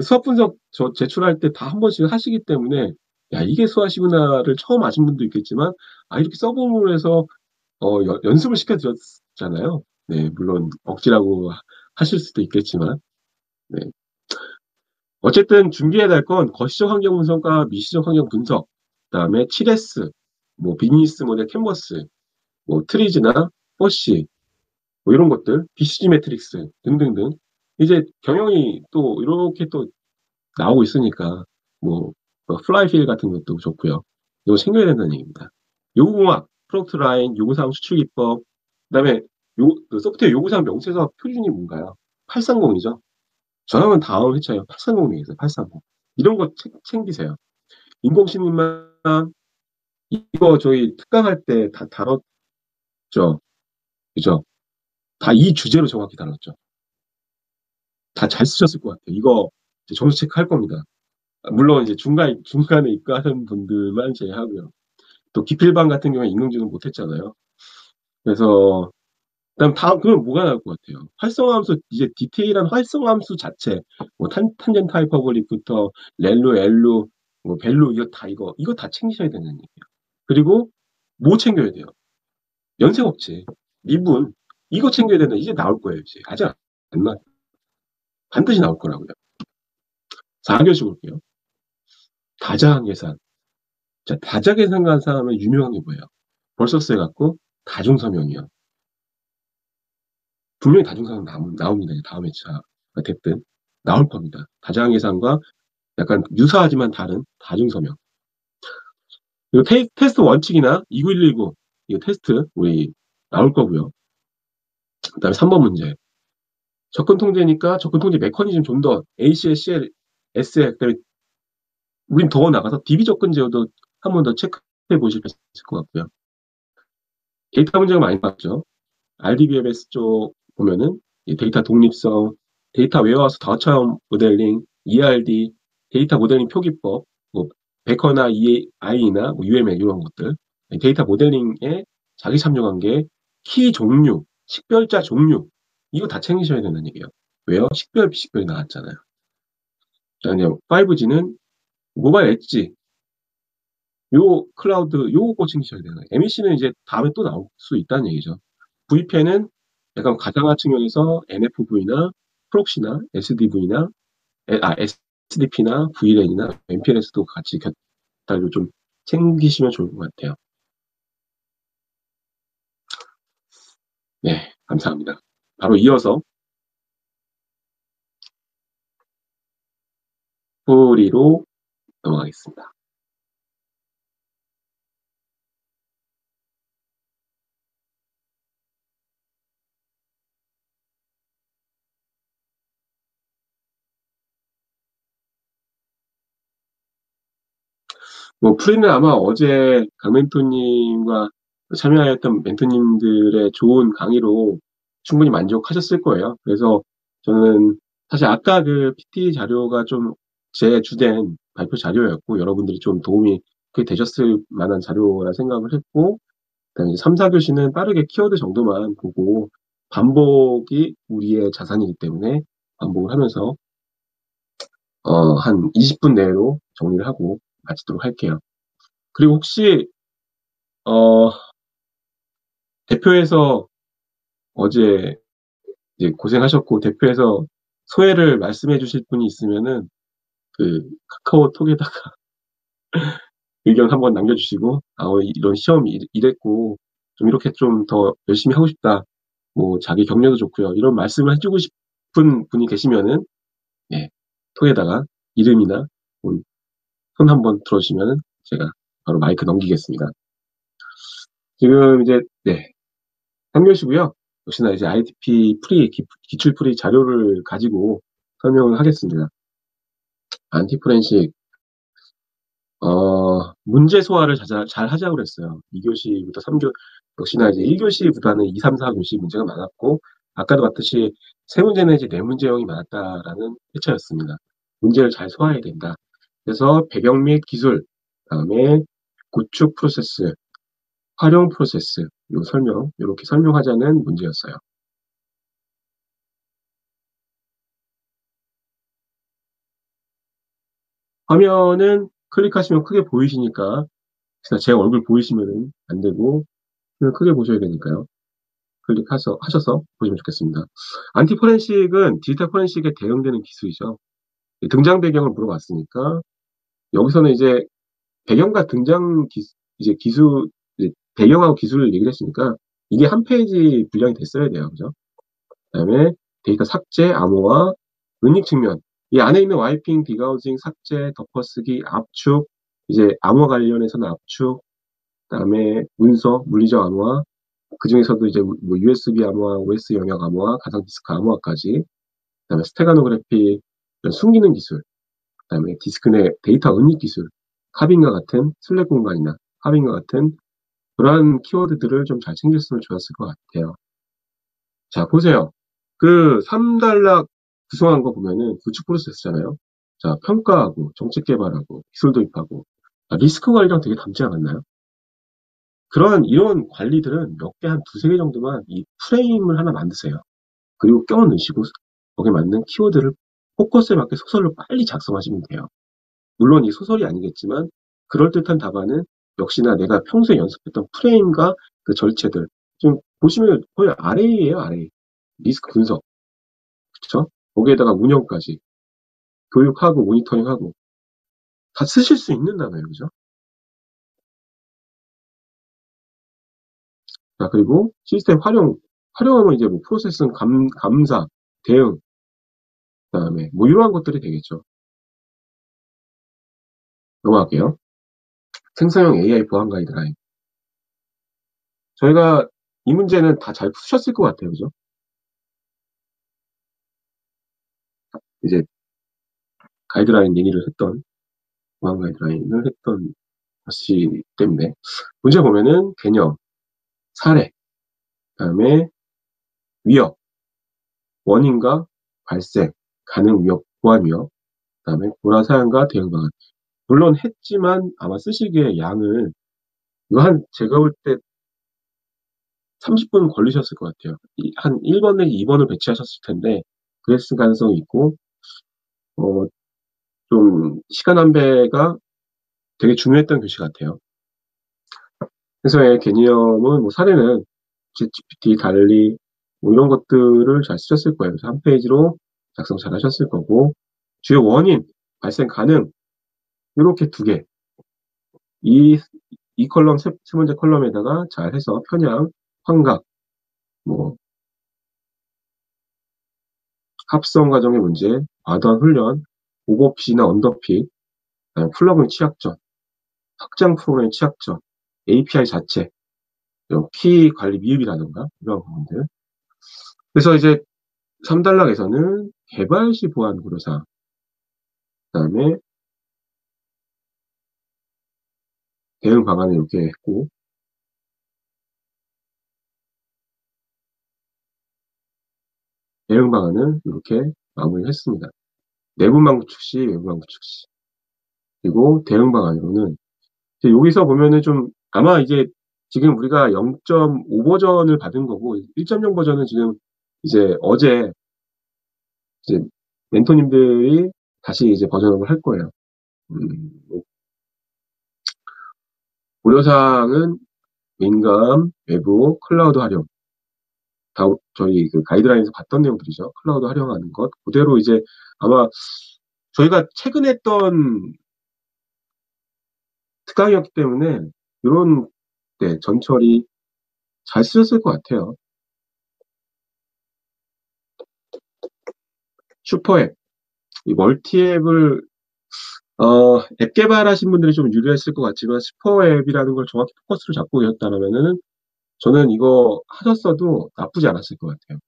Speaker 2: 수학 분석 제출할 때 다 한 번씩 하시기 때문에 야 이게 수학이구나를 처음 아신 분도 있겠지만 아 이렇게 서브를 해서 연습을 시켜드렸잖아요. 네 물론 억지라고 하실 수도 있겠지만 네. 어쨌든 준비해야 될 건 거시적 환경 분석과 미시적 환경 분석 그다음에 7S 뭐 비즈니스 모델 캔버스 뭐 트리즈나 퍼시 뭐 이런 것들 BCG 매트릭스 등등등 이제 경영이 또 이렇게 또 나오고 있으니까 뭐 플라이필 같은 것도 좋고요. 이거 챙겨야 된다는 얘기입니다. 요구공학, 프로덕트 라인, 요구사항 수출 기법, 그다음에 그 소프트웨어 요구사항 명세서 표준이 뭔가요? 830이죠. 저형은 다음 회차예요. 830이겠어요. 830. 이런 거 챙기세요. 인공지능만 이거 저희 특강할 때 다 다뤘죠. 그죠? 다 이 주제로 정확히 다뤘죠. 다 잘 쓰셨을 것 같아요. 이거 점수 체크할 겁니다. 물론 이제 중간에 입가하는 분들만 제외하고요. 또 기필반 같은 경우에 인공지능 못했잖아요. 그래서 다음 그러면 뭐가 나올 것 같아요? 활성함수 이제 디테일한 활성함수 자체 뭐 탄젠트 하이퍼볼릭부터 렐루 엘루 뭐 벨루 이거 다 챙기셔야 되는 얘기예요. 그리고 뭐 챙겨야 돼요? 연생업체 미분 이거 챙겨야 된다. 이제 나올 거예요. 이제 아직 안 나. 반드시 나올 거라고요. 4교시 볼게요. 다자항 계산. 자, 다자 계산 사람은 유명한 게 뭐예요? 벌써 써갖고 다중서명이요. 분명히 다중서명 나옵니다. 다음 회차 됐든 나올 겁니다. 다자항 계산과 약간 유사하지만 다른 다중서명. 그리고 테스트 원칙이나 29119 이거 테스트 우리 나올 거고요. 그다음에 3번 문제. 접근 통제니까 접근 통제 메커니즘 좀 더 ACL, CL, SL 그다음에 우린 더 나가서 DB 접근 제어도 한 번 더 체크해 보실 수 있을 것 같고요. 데이터 문제가 많이 나왔죠. RDBMS 쪽 보면은 데이터 독립성, 데이터 웨어하우스 다처형 모델링, ERD, 데이터 모델링 표기법, 뭐 베커나 EI나 뭐 UML 이런 것들, 데이터 모델링의 자기 참여 관계, 키 종류, 식별자 종류 이거 다 챙기셔야 된다는 얘기예요. 왜요? 식별, 비식별이 나왔잖아요. 그다음에 5G는 모바일 엣지, 요 클라우드 요거 챙기셔야 되는 거예요. MEC는 이제 다음에 또 나올 수 있다는 얘기죠. VPN은 약간 가상화 측면에서 NFV나 프록시나 SDV나 SDP나 VLAN이나 MPLS도 같이 곁다리로 좀 챙기시면 좋을 것 같아요. 네, 감사합니다. 바로 이어서 풀이로 넘어가겠습니다. 뭐 프리는 아마 어제 강 멘토님과 참여하였던 멘토님들의 좋은 강의로 충분히 만족하셨을 거예요. 그래서 저는 사실 아까 그 PT 자료가 좀 제 주된 발표 자료였고 여러분들이 좀 도움이 꽤 되셨을 만한 자료라 생각을 했고 그다음에 3, 4교시는 빠르게 키워드 정도만 보고 반복이 우리의 자산이기 때문에 반복을 하면서 한 20분 내로 정리를 하고 마치도록 할게요. 그리고 혹시 어, 대표에서 어제 이제 고생하셨고 대표에서 소회를 말씀해 주실 분이 있으면은 그 카카오톡에다가 의견 한번 남겨주시고 이런 시험 이랬고 좀 이렇게 좀 더 열심히 하고 싶다. 뭐 자기 격려도 좋고요. 이런 말씀을 해주고 싶은 분이 계시면은 네, 톡에다가 이름이나 손 한번 들어주시면은 제가 바로 마이크 넘기겠습니다. 지금 이제 네, 3교시고요. 역시나 이제 ITP 기출 풀이 자료를 가지고 설명을 하겠습니다. 안티프렌식, 문제 소화를 잘 하자고 그랬어요. 2교시부터 3교, 역시나 이제 1교시보다는 2, 3, 4교시 문제가 많았고, 아까도 봤듯이 세 문제 내지 네 문제형이 많았다라는 회차였습니다. 문제를 잘 소화해야 된다. 그래서 배경 및 기술, 그다음에 구축 프로세스, 활용 프로세스, 요 설명, 이렇게 설명하자는 문제였어요. 화면은 클릭하시면 크게 보이시니까 진짜 제 얼굴 보이시면은 안 되고 그냥 크게 보셔야 되니까요. 하셔서 보시면 좋겠습니다. 안티 포렌식은 디지털 포렌식에 대응되는 기술이죠. 등장 배경을 물어봤으니까 여기서는 이제 배경과 등장 이제 기술 이제 배경하고 기술을 얘기를 했으니까 이게 한 페이지 분량이 됐어야 돼요. 그죠? 그다음에 데이터 삭제, 암호화, 은닉 측면. 이 안에 있는 와이핑, 디가우징, 삭제, 덮어쓰기, 압축, 이제 암호화 관련해서는 압축, 그다음에 문서, 물리적 암호화, 그 중에서도 이제 뭐 USB 암호화, OS 영역 암호화, 가상 디스크 암호화까지, 그다음에 스테가노그래피 숨기는 기술, 그다음에 디스크 내 데이터 은닉 기술, 카빈과 같은 슬랙 공간이나 카빈과 같은 그러한 키워드들을 좀 잘 챙겼으면 좋았을 것 같아요. 자, 보세요. 그 3단락 구성한 거 보면은 구축 프로세스잖아요. 자, 평가하고, 정책 개발하고, 기술 도입하고, 리스크 관리랑 되게 닮지 않았나요? 이런 관리들은 몇 개, 한 두세 개 정도만 이 프레임을 하나 만드세요. 그리고 껴 넣으시고, 거기에 맞는 키워드를 포커스에 맞게 소설을 빨리 작성하시면 돼요. 물론 이 소설이 아니겠지만, 그럴듯한 답안은 역시나 내가 평소에 연습했던 프레임과 그 절체들. 지금 보시면 거의 아래이에요, 아래. 리스크 분석. 그쵸? 거기에다가 운영까지. 교육하고, 모니터링하고. 다 쓰실 수 있는 단어예요, 그죠? 자, 그리고 시스템 활용하면 이제 뭐 프로세스 감사, 대응, 그다음에 뭐 이러한 것들이 되겠죠. 넘어갈게요. 생성형 AI 보안 가이드라인. 저희가 이 문제는 다 잘 푸셨을 것 같아요, 그죠? 이제 가이드라인 얘기를 했던, 보안 가이드라인을 했던 것이 때문에. 문제 보면은 개념, 사례, 그다음에 위협, 원인과 발생, 가능 위협, 보안 위협, 그다음에 보안 사양과 대응 방안. 물론 했지만 아마 쓰시기에 양을 이거 제가 볼 때 30분 걸리셨을 것 같아요. 한 1번 내지 2번을 배치하셨을 텐데 그랬을 가능성이 있고 어, 좀 시간 안배가 되게 중요했던 교시 같아요. 그래서 개념은 뭐 사례는 GPT, 달리 뭐 이런 것들을 잘 쓰셨을 거예요. 그래서 한 페이지로 작성 잘 하셨을 거고 주요 원인, 발생 가능 이렇게 두 개. 이, 이 컬럼 세 번째 컬럼에다가 잘 해서 편향, 환각, 뭐 합성 과정의 문제, 과도한 훈련, 오버핏이나 언더핏, 플러그인 취약점, 확장 프로그램 취약점, API 자체, 키 관리 미흡이라든가 이런 부분들. 그래서 이제 3단락에서는 개발 시 보안 고려사항, 그다음에 대응 방안을 이렇게 했고, 대응 방안을 이렇게 마무리했습니다. 내부망 구축 시, 외부망 구축 시. 그리고 대응 방안으로는 이제 여기서 보면은 좀 아마 이제 지금 우리가 0.5 버전을 받은 거고 1.0 버전은 지금 이제 어제 이제 멘토님들이 다시 이제 버전업을 할 거예요. 뭐 고려사항은 민감, 외부, 클라우드 활용. 다 저희 그 가이드라인에서 봤던 내용들이죠. 클라우드 활용하는 것. 그대로 이제 아마 저희가 최근에 했던 특강이었기 때문에 이런 네, 전철이 잘 쓰였을 것 같아요. 슈퍼앱. 이 멀티앱을 앱 개발하신 분들이 좀 유리했을 것 같지만 슈퍼앱이라는 걸 정확히 포커스로 잡고 계셨다면은 저는 이거 하셨어도 나쁘지 않았을 것 같아요.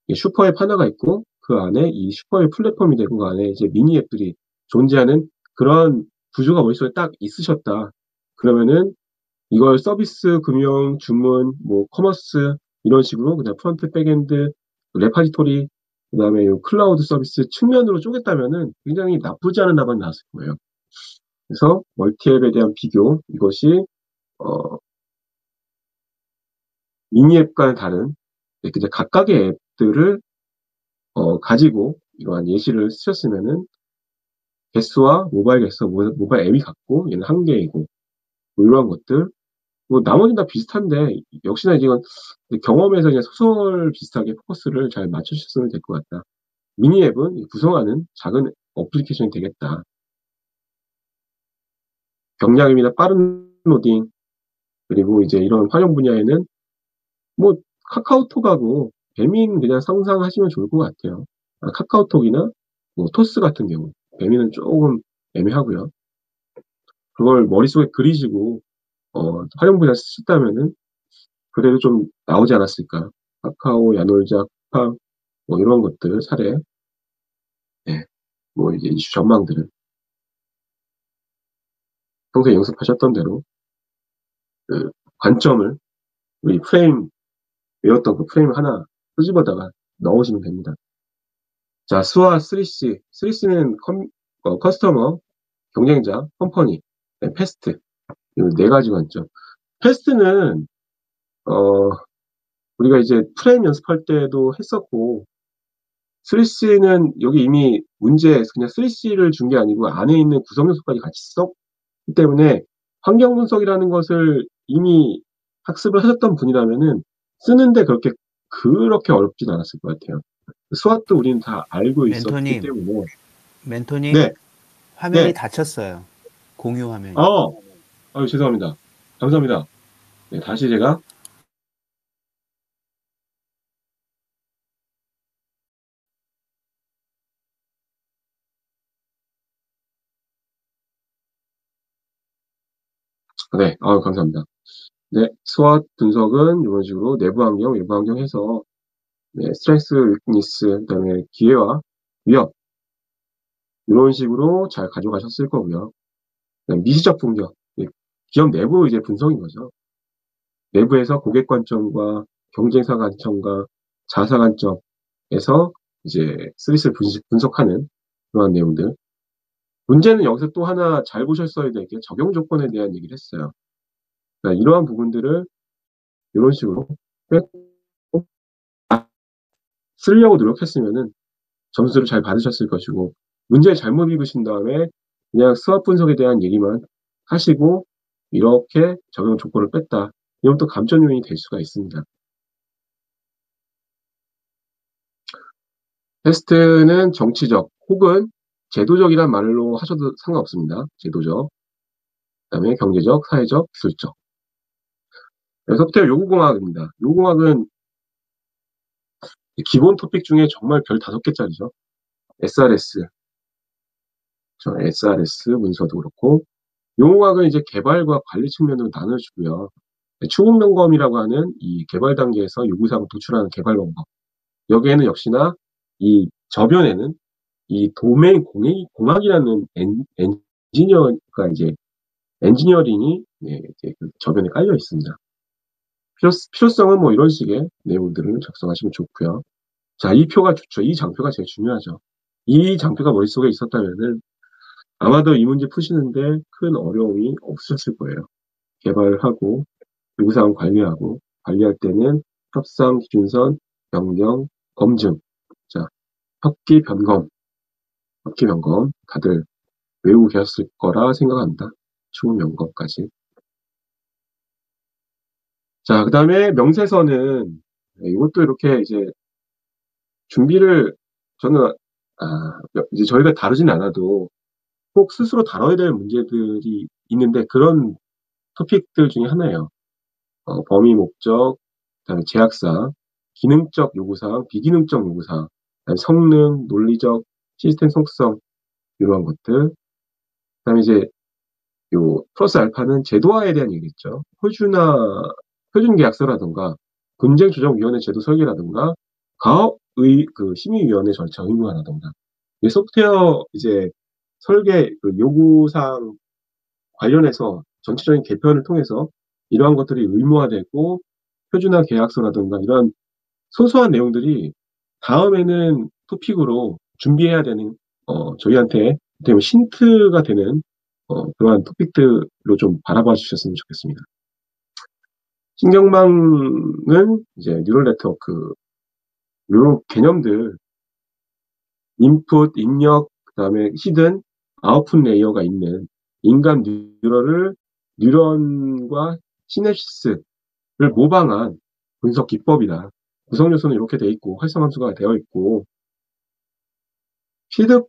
Speaker 2: 이 슈퍼앱 하나가 있고 그 안에 이 슈퍼앱 플랫폼이 되고 그 안에 이제 미니 앱들이 존재하는 그런 구조가 머릿속에 딱 있으셨다. 그러면은 이걸 서비스, 금융, 주문, 뭐 커머스 이런 식으로 그냥 프론트, 백엔드, 레파지토리, 그다음에 요 클라우드 서비스 측면으로 쪼갰다면은 굉장히 나쁘지 않은 답안이 나왔을 거예요. 그래서 멀티앱에 대한 비교 이것이 어, 미니 앱과는 다른 이제 각각의 앱들을 가지고 이러한 예시를 쓰셨으면은 개수와 모바일 개수, 모바일 앱이 같고 얘는 한 개이고 뭐 이러한 것들 뭐 나머지는 다 비슷한데 역시나 이건 경험에서 그냥 소설 비슷하게 포커스를 잘 맞추셨으면 될 것 같다. 미니 앱은 구성하는 작은 어플리케이션이 되겠다. 경량임이나 빠른 로딩 그리고 이제 이런 활용 분야에는 뭐 카카오톡하고 배민 그냥 상상하시면 좋을 것 같아요. 카카오톡이나 뭐 토스 같은 경우 배민은 조금 애매하고요. 그걸 머릿속에 그리시고 활용 분야 쓰셨다면은 그래도 좀 나오지 않았을까. 카카오, 야놀자, 쿠팡 뭐 이런 것들 사례, 예, 뭐 이제 이슈 전망들을 평소에 연습하셨던 대로 그 관점을 우리 프레임 외웠던 그 프레임 하나 끄집어다가 넣으시면 됩니다. 자, 스와 3C. 3C는 커스터머, 경쟁자, 컴퍼니, 패스트. 이 네 가지 관점. 패스트는, 어, 우리가 이제 프레임 연습할 때도 했었고, 3C는 여기 이미 문제에서 그냥 3C를 준 게 아니고 안에 있는 구성 요소까지 같이 썼기 때문에 환경 분석이라는 것을 이미 학습을 하셨던 분이라면은 쓰는데 그렇게 어렵진 않았을 것 같아요. 수학도 우리는 다 알고 있었기
Speaker 1: 멘토님,
Speaker 2: 때문에.
Speaker 1: 멘토님,
Speaker 2: 네,
Speaker 1: 화면이
Speaker 2: 네.
Speaker 1: 닫혔어요. 공유 화면이.
Speaker 2: 어, 아유, 죄송합니다. 감사합니다. 네, 다시 제가, 네, 아유, 감사합니다. 네, 수학 분석은 이런 식으로 내부 환경, 외부 환경 해서, 네, 스트렝스, 위크니스, 그다음에 기회와 위협, 이런 식으로 잘 가져가셨을 거고요. 그다음에 미시적 분석, 기업 내부 이제 분석인 거죠. 내부에서 고객 관점과 경쟁사 관점과 자사 관점에서 이제 스리스를 분석하는 그런 내용들. 문제는 여기서 또 하나 잘 보셨어야 될 게 적용 조건에 대한 얘기를 했어요. 그러니까 이러한 부분들을 이런 식으로 빼고 쓰려고 노력했으면은 점수를 잘 받으셨을 것이고 문제를 잘못 읽으신 다음에 그냥 수학 분석에 대한 얘기만 하시고 이렇게 적용 조건을 뺐다. 이러면 또 감점 요인이 될 수가 있습니다. 테스트는 정치적 혹은 제도적이란 말로 하셔도 상관없습니다. 제도적, 그다음에 경제적, 사회적, 기술적. 여기서부터 요구공학입니다. 요구공학은 기본 토픽 중에 정말 별 5개짜리죠. SRS, SRS 문서도 그렇고 용어학은 이제 개발과 관리 측면으로 나눠주고요. 추후 점검이라고 하는 이 개발 단계에서 요구사항을 도출하는 개발 방법. 여기에는 역시나 이 저변에는 이 도메인 공학이라는 엔지니어가 이제 엔지니어링이 네, 이제 그 저변에 깔려 있습니다. 필요성은 뭐 이런 식의 내용들을 작성하시면 좋고요. 자, 이 표가 좋죠. 이 장표가 제일 중요하죠. 이 장표가 머릿속에 있었다면은 아마도 이 문제 푸시는데 큰 어려움이 없으셨을 거예요. 개발하고 요구사항 관리하고 관리할 때는 협상 기준선 변경 검증. 자, 협기 변검 다들 외우고 계셨을 거라 생각합니다. 추후 점검까지. 자, 그다음에 명세서는 이것도 이렇게 이제 준비를 저는 이제 저희가 다루진 않아도 꼭 스스로 다뤄야 될 문제들이 있는데 그런 토픽들 중에 하나예요. 범위 목적, 그다음에 제약사항, 기능적 요구사항, 비기능적 요구사항, 그다음에 성능, 논리적, 시스템 속성 이런 것들. 그다음에 이제 요 플러스 알파는 제도화에 대한 얘기겠죠. 표준 계약서라든가 분쟁조정위원회 제도 설계라든가 가업의 그 심의위원회 절차 의무화라든가 이 소프트웨어 이제 설계 그 요구사항 관련해서 전체적인 개편을 통해서 이러한 것들이 의무화되고 표준화 계약서라든가 이런 소소한 내용들이 다음에는 토픽으로 준비해야 되는 저희한테 되면 힌트가 되는 그러한 토픽들로 좀 바라봐 주셨으면 좋겠습니다. 신경망은 이제 뉴럴 네트워크 이런 개념들 인풋, 입력, 그다음에 히든, 아웃풋 레이어가 있는 인간 뉴런과 시냅시스를 모방한 분석 기법이다. 구성 요소는 이렇게 돼 있고 활성 함수가 되어 있고 피드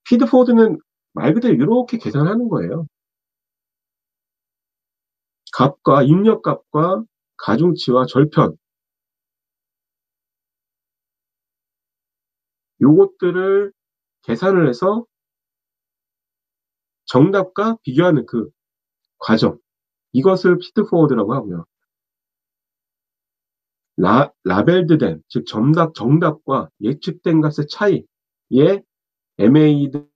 Speaker 2: 피드포워드는 말 그대로 이렇게 계산하는 거예요. 값과 입력 값과 가중치와 절편 요것들을 계산을 해서 정답과 비교하는 그 과정 이것을 피드포워드라고 하고요. 라벨드된 즉 정답과 예측된 값의 차이에 MA든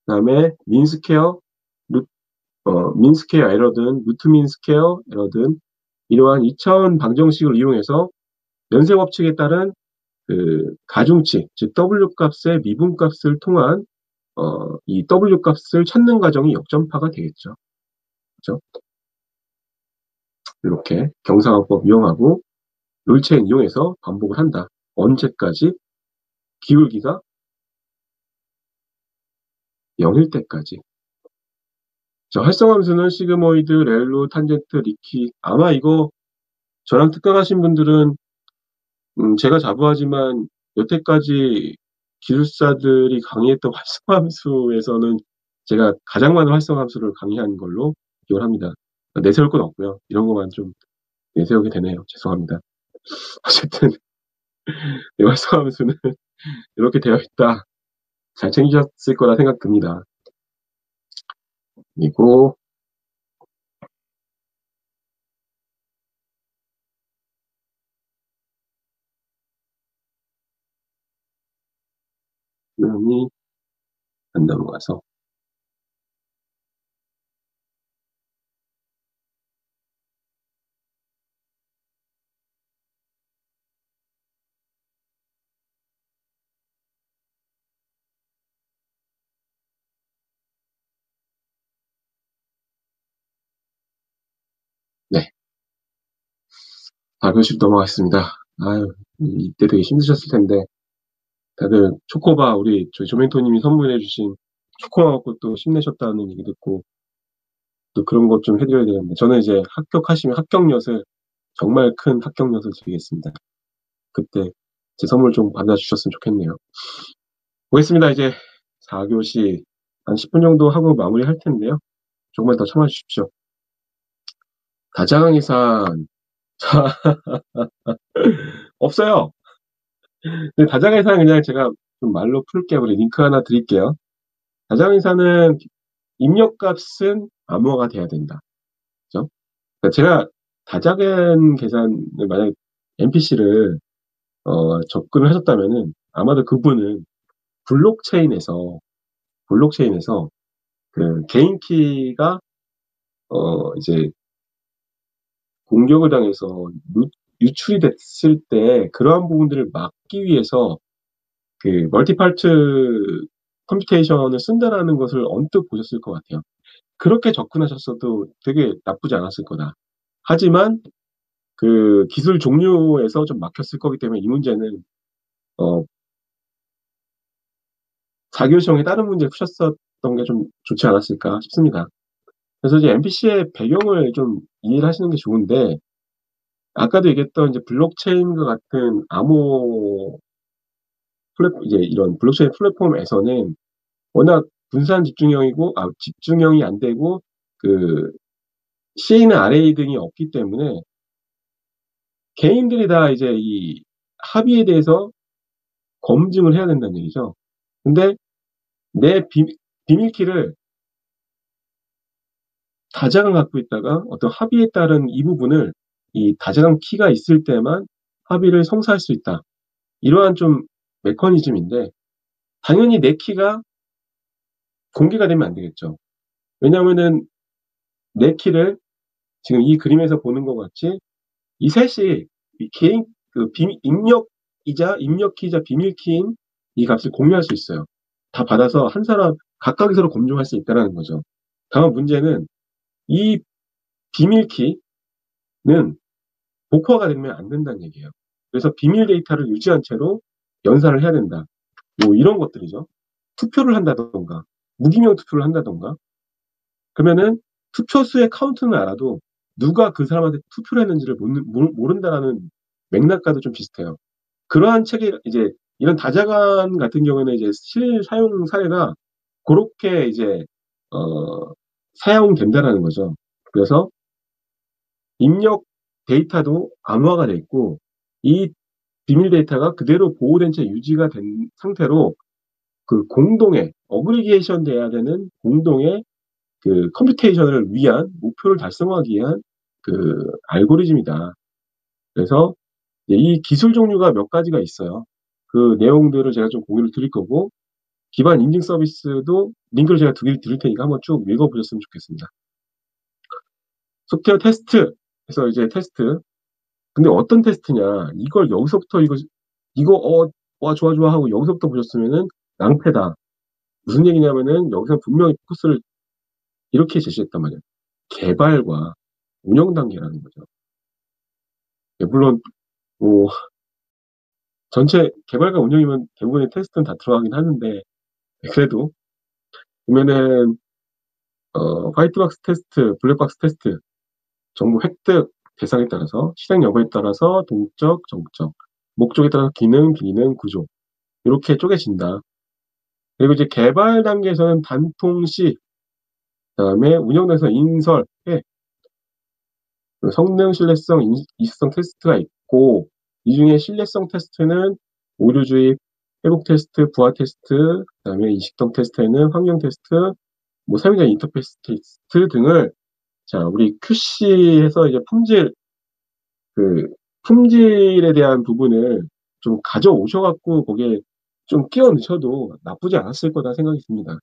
Speaker 2: 그다음에 민스케어 에러든 루트민스케어 에러든 이러한 2차원 방정식을 이용해서 연쇄법칙에 따른 그 가중치 즉 W 값의 미분 값을 통한 이 W 값을 찾는 과정이 역전파가 되겠죠. 그렇죠? 이렇게 경상화법 이용하고 롤체인 이용해서 반복을 한다. 언제까지? 기울기가 0일 때까지. 자, 활성함수는 시그모이드, 렐로, 탄젠트, 리키. 아마 이거 저랑 특강하신 분들은 제가 자부하지만 여태까지 기술사들이 강의했던 활성함수에서는 제가 가장 많은 활성함수를 강의한 걸로 기억을 합니다. 내세울 건 없고요. 이런 것만 좀 내세우게 되네요. 죄송합니다. 어쨌든 이 활성함수는 이렇게 되어 있다. 잘 챙기셨을 거라 생각됩니다. 그리고 수능이 안 넘어가서 네, 4교시 넘어가겠습니다. 아유, 이때 되게 힘드셨을 텐데 다들 초코바 우리 저희 조멘토님이 선물해주신 초코바 먹고 또 힘내셨다는 얘기 듣고 또 그런 것 좀 해드려야 되는데 저는 이제 합격하시면 합격엿을 정말 큰 합격엿을 드리겠습니다. 그때 제 선물 좀 받아주셨으면 좋겠네요. 보겠습니다. 이제 4교시 한 10분 정도 하고 마무리할 텐데요. 조금만 더 참아주십시오. 다자강의산 없어요. 근데 다자강의산 그냥 제가 좀 말로 풀게요. 우리 링크 하나 드릴게요. 다자강의사는 입력값은 암호화가 돼야 된다. 그죠? 그러니까 제가 다자간 계산을 만약에 NPC를 접근을 하셨다면은 아마도 그분은 블록체인에서 그 개인 키가 이제 공격을 당해서 유출이 됐을 때 그러한 부분들을 막기 위해서 그 멀티파트 컴퓨테이션을 쓴다라는 것을 언뜻 보셨을 것 같아요. 그렇게 접근하셨어도 되게 나쁘지 않았을 거다. 하지만 그 기술 종류에서 좀 막혔을 거기 때문에 이 문제는 어, 4교시 시험에 다른 문제 푸셨었던 게 좀 좋지 않았을까 싶습니다. 그래서 이제 MPC의 배경을 좀 이해를 하시는 게 좋은데 아까도 얘기했던 이제 블록체인과 같은 암호 이제 이런 블록체인 플랫폼에서는 워낙 분산 집중형이고 집중형이 안 되고 그 C나 RA 등이 없기 때문에 개인들이 다 이제 이 합의에 대해서 검증을 해야 된다는 얘기죠. 근데 내 비밀키를 다자가 갖고 있다가 어떤 합의에 따른 이 부분을 이 다자간 키가 있을 때만 합의를 성사할 수 있다. 이러한 좀 메커니즘인데 당연히 내 키가 공개가 되면 안 되겠죠. 왜냐하면은 내 키를 지금 이 그림에서 보는 것 같이 이 셋이 이 개인 그 입력키이자 비밀키인 이 값을 공유할 수 있어요. 다 받아서 한 사람 각각이 서로 검증할 수 있다는 거죠. 다만 문제는 이 비밀키는 복화가 되면 안 된다는 얘기예요. 그래서 비밀 데이터를 유지한 채로 연산을 해야 된다. 뭐 이런 것들이죠. 투표를 한다던가 무기명 투표를 한다던가 그러면은 투표수의 카운트는 알아도 누가 그 사람한테 투표를 했는지를 모른다라는 맥락과도 좀 비슷해요. 그러한 책이 이제 이런 다자간 같은 경우에는 이제 실사용 사례가 그렇게 이제 사용된다라는 거죠. 그래서 입력 데이터도 암호화가 돼 있고 이 비밀 데이터가 그대로 보호된 채 유지가 된 상태로 그 공동의 어그리게이션 돼야 되는 공동의 그 컴퓨테이션을 위한 목표를 달성하기 위한 그 알고리즘이다. 그래서 이 기술 종류가 몇 가지가 있어요. 그 내용들을 제가 좀 공유를 드릴 거고 기반 인증 서비스도 링크를 제가 두 개 드릴 테니까 한번 쭉 읽어보셨으면 좋겠습니다. 소프트웨어 테스트 해서 이제 테스트. 근데 어떤 테스트냐? 이걸 여기서부터 와 좋아 좋아 하고 여기서부터 보셨으면은 낭패다. 무슨 얘기냐면은 여기서 분명히 포커스를 이렇게 제시했단 말이에요. 개발과 운영 단계라는 거죠. 물론 뭐 전체 개발과 운영이면 대부분의 테스트는 다 들어가긴 하는데 그래도 보면은 화이트박스 테스트, 블랙박스 테스트, 정보 획득 대상에 따라서 실행 여부에 따라서 동적, 정적, 목적에 따라서 기능, 비기능, 구조 이렇게 쪼개진다. 그리고 이제 개발 단계에서는 단통시, 그다음에 운영 단계에서 인설, 해, 성능, 신뢰성, 이수성 테스트가 있고 이 중에 신뢰성 테스트는 오류 주입, 회복 테스트, 부하 테스트, 그다음에 이식성 테스트에는 환경 테스트, 뭐 사용자 인터페이스 테스트 등을 자 우리 QC에서 이제 그 품질에 대한 부분을 좀 가져오셔갖고 거기에 좀 끼워 넣으셔도 나쁘지 않았을 거다 생각이 듭니다.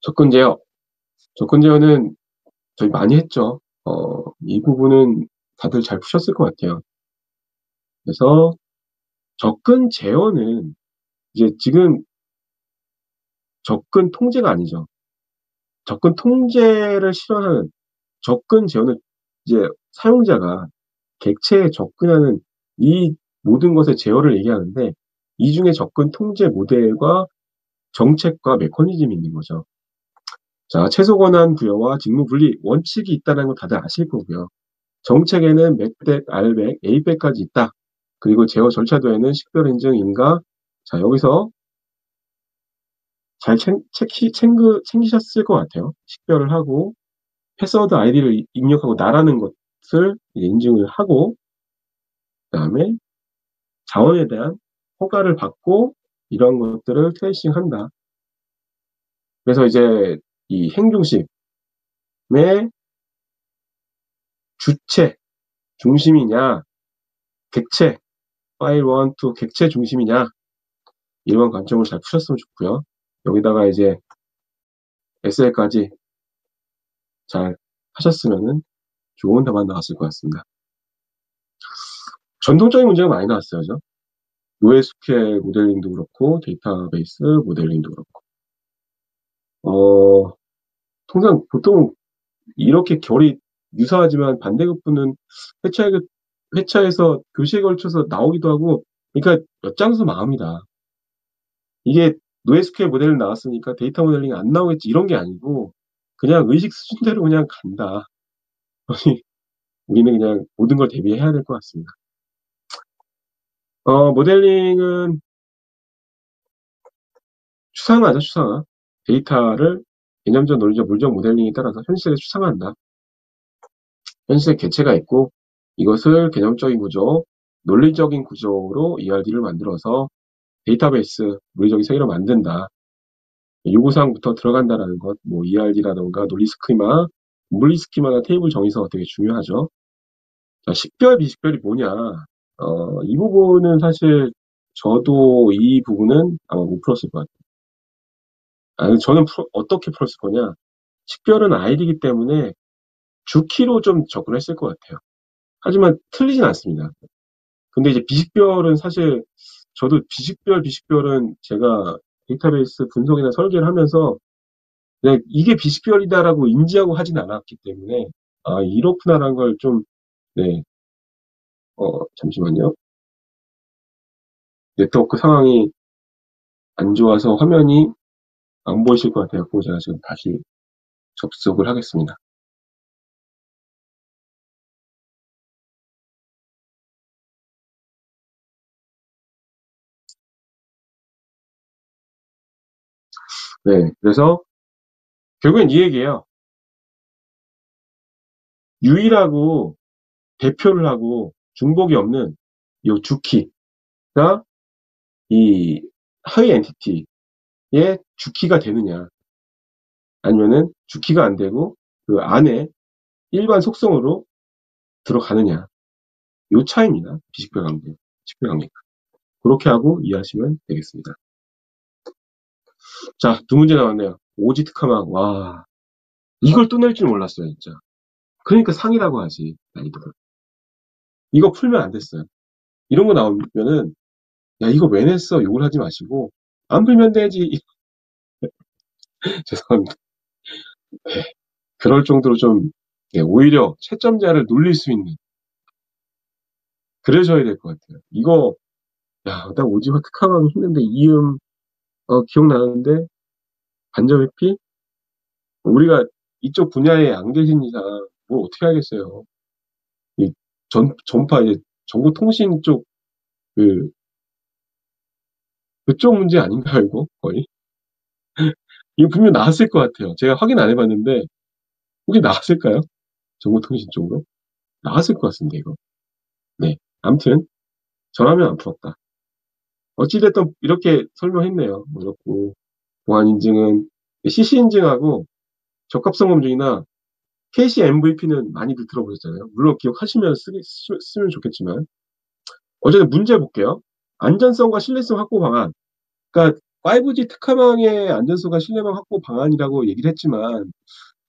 Speaker 2: 접근 제어. 접근 제어는 저희 많이 했죠. 이 부분은 다들 잘 푸셨을 것 같아요. 그래서 접근 제어는 이제 지금 접근 통제가 아니죠. 접근 통제를 실현하는 접근 제어는 이제 사용자가 객체에 접근하는 이 모든 것의 제어를 얘기하는데 이 중에 접근 통제 모델과 정책과 메커니즘이 있는 거죠. 자, 최소 권한 부여와 직무 분리 원칙이 있다는 거 다들 아실 거고요. 정책에는 맥백, 알백, A백까지 있다. 그리고 제어 절차도에는 식별 인증, 인가. 자, 여기서 잘 챙기셨을 것 같아요. 식별을 하고 패스워드 아이디를 입력하고 나라는 것을 인증을 하고 그다음에 자원에 대한 허가를 받고 이런 것들을 트레이싱한다. 그래서 이제 이 행중심의 주체 중심이냐, 객체 파일 1, 2 객체 중심이냐 이런 관점을 잘 푸셨으면 좋고요. 여기다가 이제 에세이까지 잘 하셨으면은 좋은 답안 나왔을 것 같습니다. 전통적인 문제가 많이 나왔어요. 죠 NoSQL 모델링도 그렇고 데이터베이스 모델링도 그렇고 통상 보통 이렇게 결이 유사하지만 반대급부는 회차에, 회차에서 교시에 걸쳐서 나오기도 하고 그러니까 엿장수 망합니다. 이게 NoSQL 모델링 나왔으니까 데이터 모델링 안 나오겠지 이런 게 아니고 그냥 의식 수준대로 그냥 간다. 우리는 그냥 모든 걸 대비해야 될 것 같습니다. 모델링은 추상화죠, 추상화. 데이터를 개념적, 논리적, 물적 모델링에 따라서 현실에 추상화한다. 현실에 개체가 있고 이것을 개념적인 구조, 논리적인 구조로 ERD를 만들어서 데이터베이스, 물리적인 세계로 만든다. 요구사항부터 들어간다라는 것, 뭐 ERD라던가 논리 스키마, 물리 스키마나 테이블 정의서가 되게 중요하죠. 자, 식별, 비식별이 뭐냐? 이 부분은 사실 저도 이 부분은 아마 못 풀었을 것 같아요. 저는 어떻게 풀었을 거냐? 식별은 아이디이기 때문에 주키로 좀 접근했을 것 같아요. 하지만 틀리진 않습니다. 근데 이제 비식별은 사실 저도 비식별은 제가 데이터베이스 분석이나 설계를 하면서 그냥 이게 비식별이다라고 인지하고 하진 않았기 때문에 이렇구나라는 걸 좀, 네, 잠시만요. 네트워크 상황이 안 좋아서 화면이 안 보이실 것 같아요. 그거 제가 지금 다시 접속을 하겠습니다. 네, 그래서 결국엔 이 얘기예요. 유일하고 대표를 하고 중복이 없는 이 주키가 이 하위 엔티티의 주키가 되느냐 아니면은 주키가 안 되고 그 안에 일반 속성으로 들어가느냐 요 차이입니다. 비식별 관계, 식별 관계. 그렇게 하고 이해하시면 되겠습니다. 자, 두 문제 나왔네요. 오지 특화망. 와, 이걸 또 낼 줄 몰랐어요, 진짜. 그러니까 상이라고 하지, 난이도를. 이거 풀면 안 됐어요. 이런 거 나오면은 야, 이거 왜 냈어? 욕을 하지 마시고 안 풀면 되지. 죄송합니다. 네, 그럴 정도로 좀 오히려 채점자를 놀릴 수 있는 그러셔야 될 것 같아요. 이거 야, 나 오지화 특화만 했는데 이음 기억나는데 반전 회피? 우리가 이쪽 분야에 안 계신 이상 뭘 어떻게 하겠어요. 이 전파 이제 정보통신 쪽 그 그쪽 문제 아닌가요, 이거 거의? 이거 분명 나왔을 것 같아요. 제가 확인 안 해봤는데 혹시 나왔을까요? 정보통신 쪽으로 나왔을 것 같습니다, 이거. 네, 아무튼 저라면 안 풀었다. 어찌됐든 이렇게 설명했네요. 뭐 이렇고 보안 인증은 CC 인증하고 적합성 검증이나 KC MVP는 많이들 들어보셨잖아요. 물론 기억하시면 쓰면 좋겠지만 어쨌든 문제 볼게요. 안전성과 신뢰성 확보 방안. 그러니까 5G 특화망의 안전성과 신뢰망 확보 방안이라고 얘기를 했지만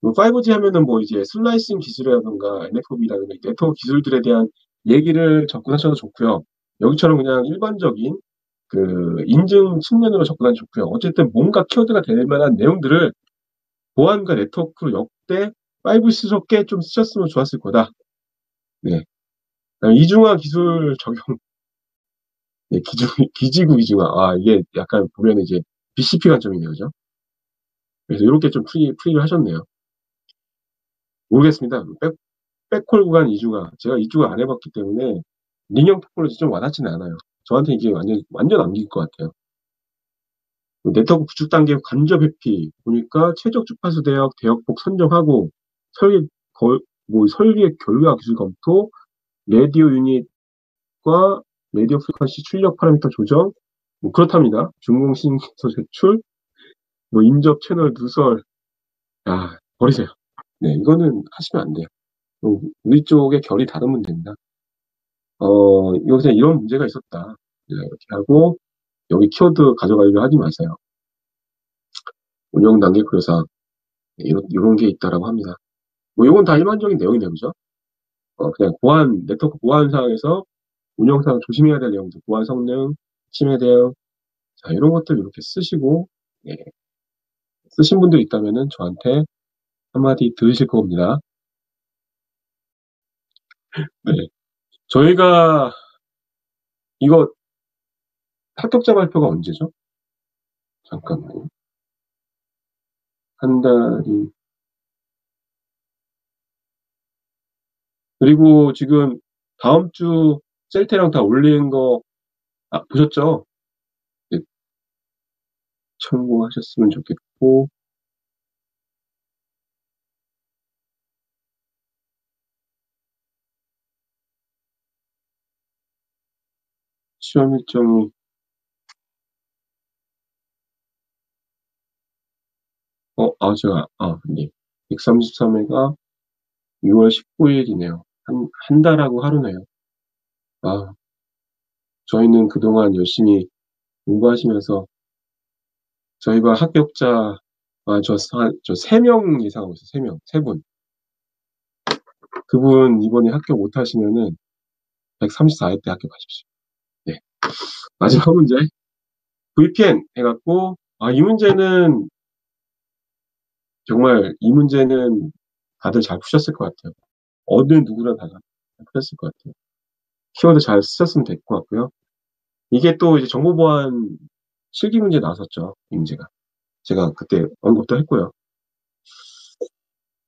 Speaker 2: 5G 하면은 뭐 이제 슬라이싱 기술이라든가 NFV라든가 네트워크 기술들에 대한 얘기를 접근하셔도 좋고요. 여기처럼 그냥 일반적인 그 인증 측면으로 접근하면 좋고요. 어쨌든 뭔가 키워드가 될 만한 내용들을 보안과 네트워크로 역대 5G스럽게 좀 쓰셨으면 좋았을 거다. 네. 이중화 기술 적용, 네, 기지구 이중화. 이게 약간 보면 이제 BCP 관점이네요. 그죠? 그래서 이렇게 좀 풀이를 하셨네요. 모르겠습니다. 백홀 구간 이중화. 제가 이쪽을 안 해봤기 때문에 링형 토폴로지 좀 와닿지는 않아요. 저한테 이게 완전 안길 것 같아요. 네트워크 구축 단계 간접 회피 보니까 최적 주파수 대역폭 선정하고 설계 설계 결과 기술 검토, 라디오 유닛과 라디오 프리퀀시 출력 파라미터 조정 그렇답니다. 중공신소 제출, 인접 채널 누설, 버리세요. 네, 이거는 하시면 안 돼요. 우리 쪽의 결이 다른 문제입니다. 여기서 이런 문제가 있었다. 네, 이렇게 하고 여기 키워드 가져가려고 하지 마세요. 운영 단계 고려사항. 네, 이런 게 있다라고 합니다. 뭐 이건 다 일반적인 내용이네요, 그죠? 그냥 네트워크 보안 상황에서 운영상 조심해야 될 내용들, 보안 성능, 침해 대응, 자, 이런 것들 이렇게 쓰시고, 예, 쓰신 분들 있다면은 저한테 한마디 들으실 겁니다. 네. 저희가 이거 합격자 발표가 언제죠? 잠깐만요. 한 달이. 그리고 지금 다음 주 셀테랑 다 올리는 거, 보셨죠? 네, 참고하셨으면 좋겠고, 시험 일정이, 네. 133회가 6월 19일이네요. 한 달하고 하루네요. 아, 저희는 그동안 열심히 공부하시면서 저희가 합격자, 저 3명 예상하고 있어요. 3명, 3분. 그분 이번에 합격 못 하시면은 134회 때 합격하십시오. 네. 마지막 문제. VPN 해갖고, 이 문제는, 정말 이 문제는 다들 잘 푸셨을 것 같아요. 어느 누구나 다 잘 푸셨을 것 같아요. 키워드 잘 쓰셨으면 될 것 같고요. 이게 또 이제 정보보안 실기 문제 나왔었죠. 이 문제가. 제가 그때 언급도 했고요.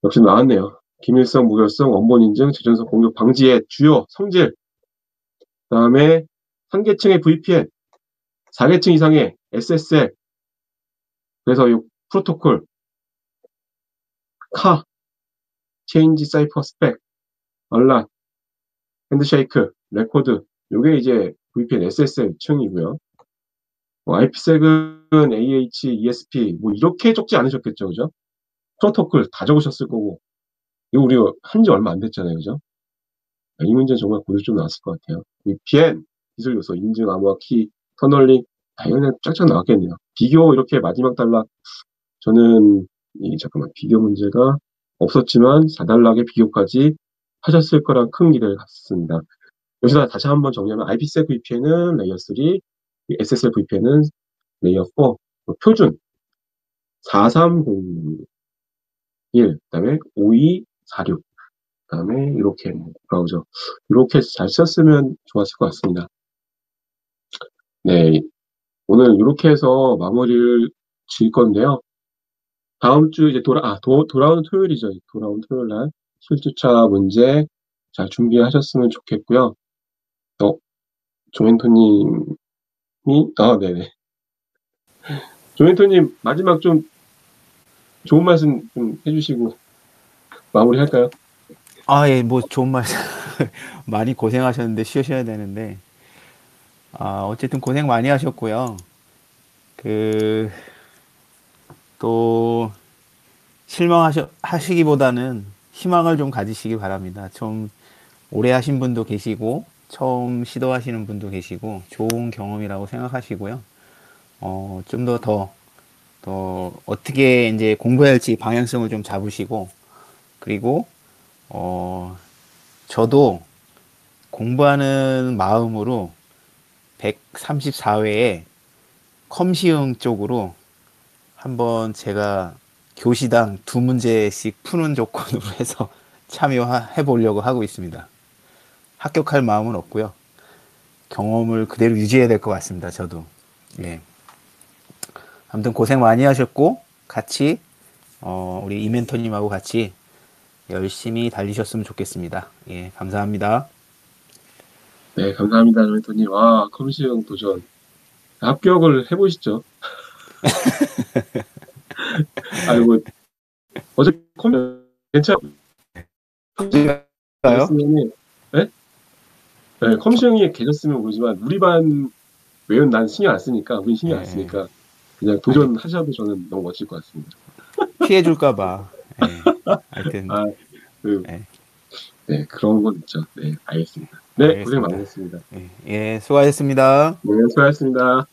Speaker 2: 역시 나왔네요. 기밀성, 무결성, 원본 인증, 재전송 공격 방지의 주요 성질, 그다음에 상계층의 VPN, 4계층 이상의 SSL, 그래서 이 프로토콜, 카, 체인지 사이퍼 스펙, 얼라, 핸드쉐이크, 레코드, 요게 이제 VPN SSL 층이고요. IPsek은 AH, ESP, 뭐 이렇게 적지 않으셨겠죠, 그죠? 프로토콜 다 적으셨을 거고, 이거 우리 한지 얼마 안 됐잖아요, 그죠? 이 문제는 정말 고려 좀 나왔을 것 같아요. VPN, 기술 요소, 인증, 암호화, 키, 터널링, 이거는 쫙쫙 나왔겠네요. 비교 이렇게 마지막 단락, 저는 잠깐만, 비교 문제가 없었지만 4단락의 비교까지 하셨을 거란 큰 기대를 갖습니다. 여기서 다시 한번 정리하면 IPsec VPN은 레이어 3, SSL VPN은 레이어 4, 표준 4301, 그다음에 5246, 그다음에 이렇게 브라우저 이렇게 잘 썼으면 좋았을 것 같습니다. 네, 오늘 이렇게 해서 마무리를 지을 건데요. 다음 주 이제 돌아오는 토요일이죠. 돌아오는 토요일 날 실주차 문제 잘 준비하셨으면 좋겠고요. 조멘토님이, 네네. 조멘토님 마지막 좀 좋은 말씀 좀 해주시고 마무리할까요?
Speaker 1: 예, 뭐 좋은 말씀. 많이 고생하셨는데 쉬셔야 되는데, 어쨌든 고생 많이 하셨고요. 그, 또, 하시기보다는 희망을 좀 가지시기 바랍니다. 좀 오래 하신 분도 계시고, 처음 시도하시는 분도 계시고, 좋은 경험이라고 생각하시고요. 좀 더 어떻게 이제 공부해야 할지 방향성을 좀 잡으시고, 그리고, 어, 저도 공부하는 마음으로 134회에 컴시응 쪽으로 한번 제가 교시당 2문제씩 푸는 조건으로 해서 참여해 보려고 하고 있습니다. 합격할 마음은 없고요. 경험을 그대로 유지해야 될 것 같습니다. 저도. 예. 아무튼 고생 많이 하셨고 같이 우리 이멘토님하고 같이 열심히 달리셨으면 좋겠습니다. 예, 감사합니다.
Speaker 2: 네, 감사합니다, 조멘토님. 컴시형 도전. 합격을 해보시죠. 뭐, 어제
Speaker 1: 가요?
Speaker 2: 계셨으면, 네? 네, 컴시형이 계셨으면 모르지만, 우리 반 외운 난 신경 안 쓰니까, 우린 신경 안
Speaker 1: 예,
Speaker 2: 쓰니까, 그냥
Speaker 1: 아니,
Speaker 2: 도전하셔도 저는 너무 멋질 것 같습니다.
Speaker 1: 피해 줄까봐. 예, 하여튼,
Speaker 2: 아, 그,
Speaker 1: 예,
Speaker 2: 네, 그런 건 있죠. 네, 알겠습니다. 네, 고생
Speaker 1: 알겠습니다.
Speaker 2: 많으셨습니다.
Speaker 1: 예, 예, 수고하셨습니다.
Speaker 2: 네, 수고하셨습니다.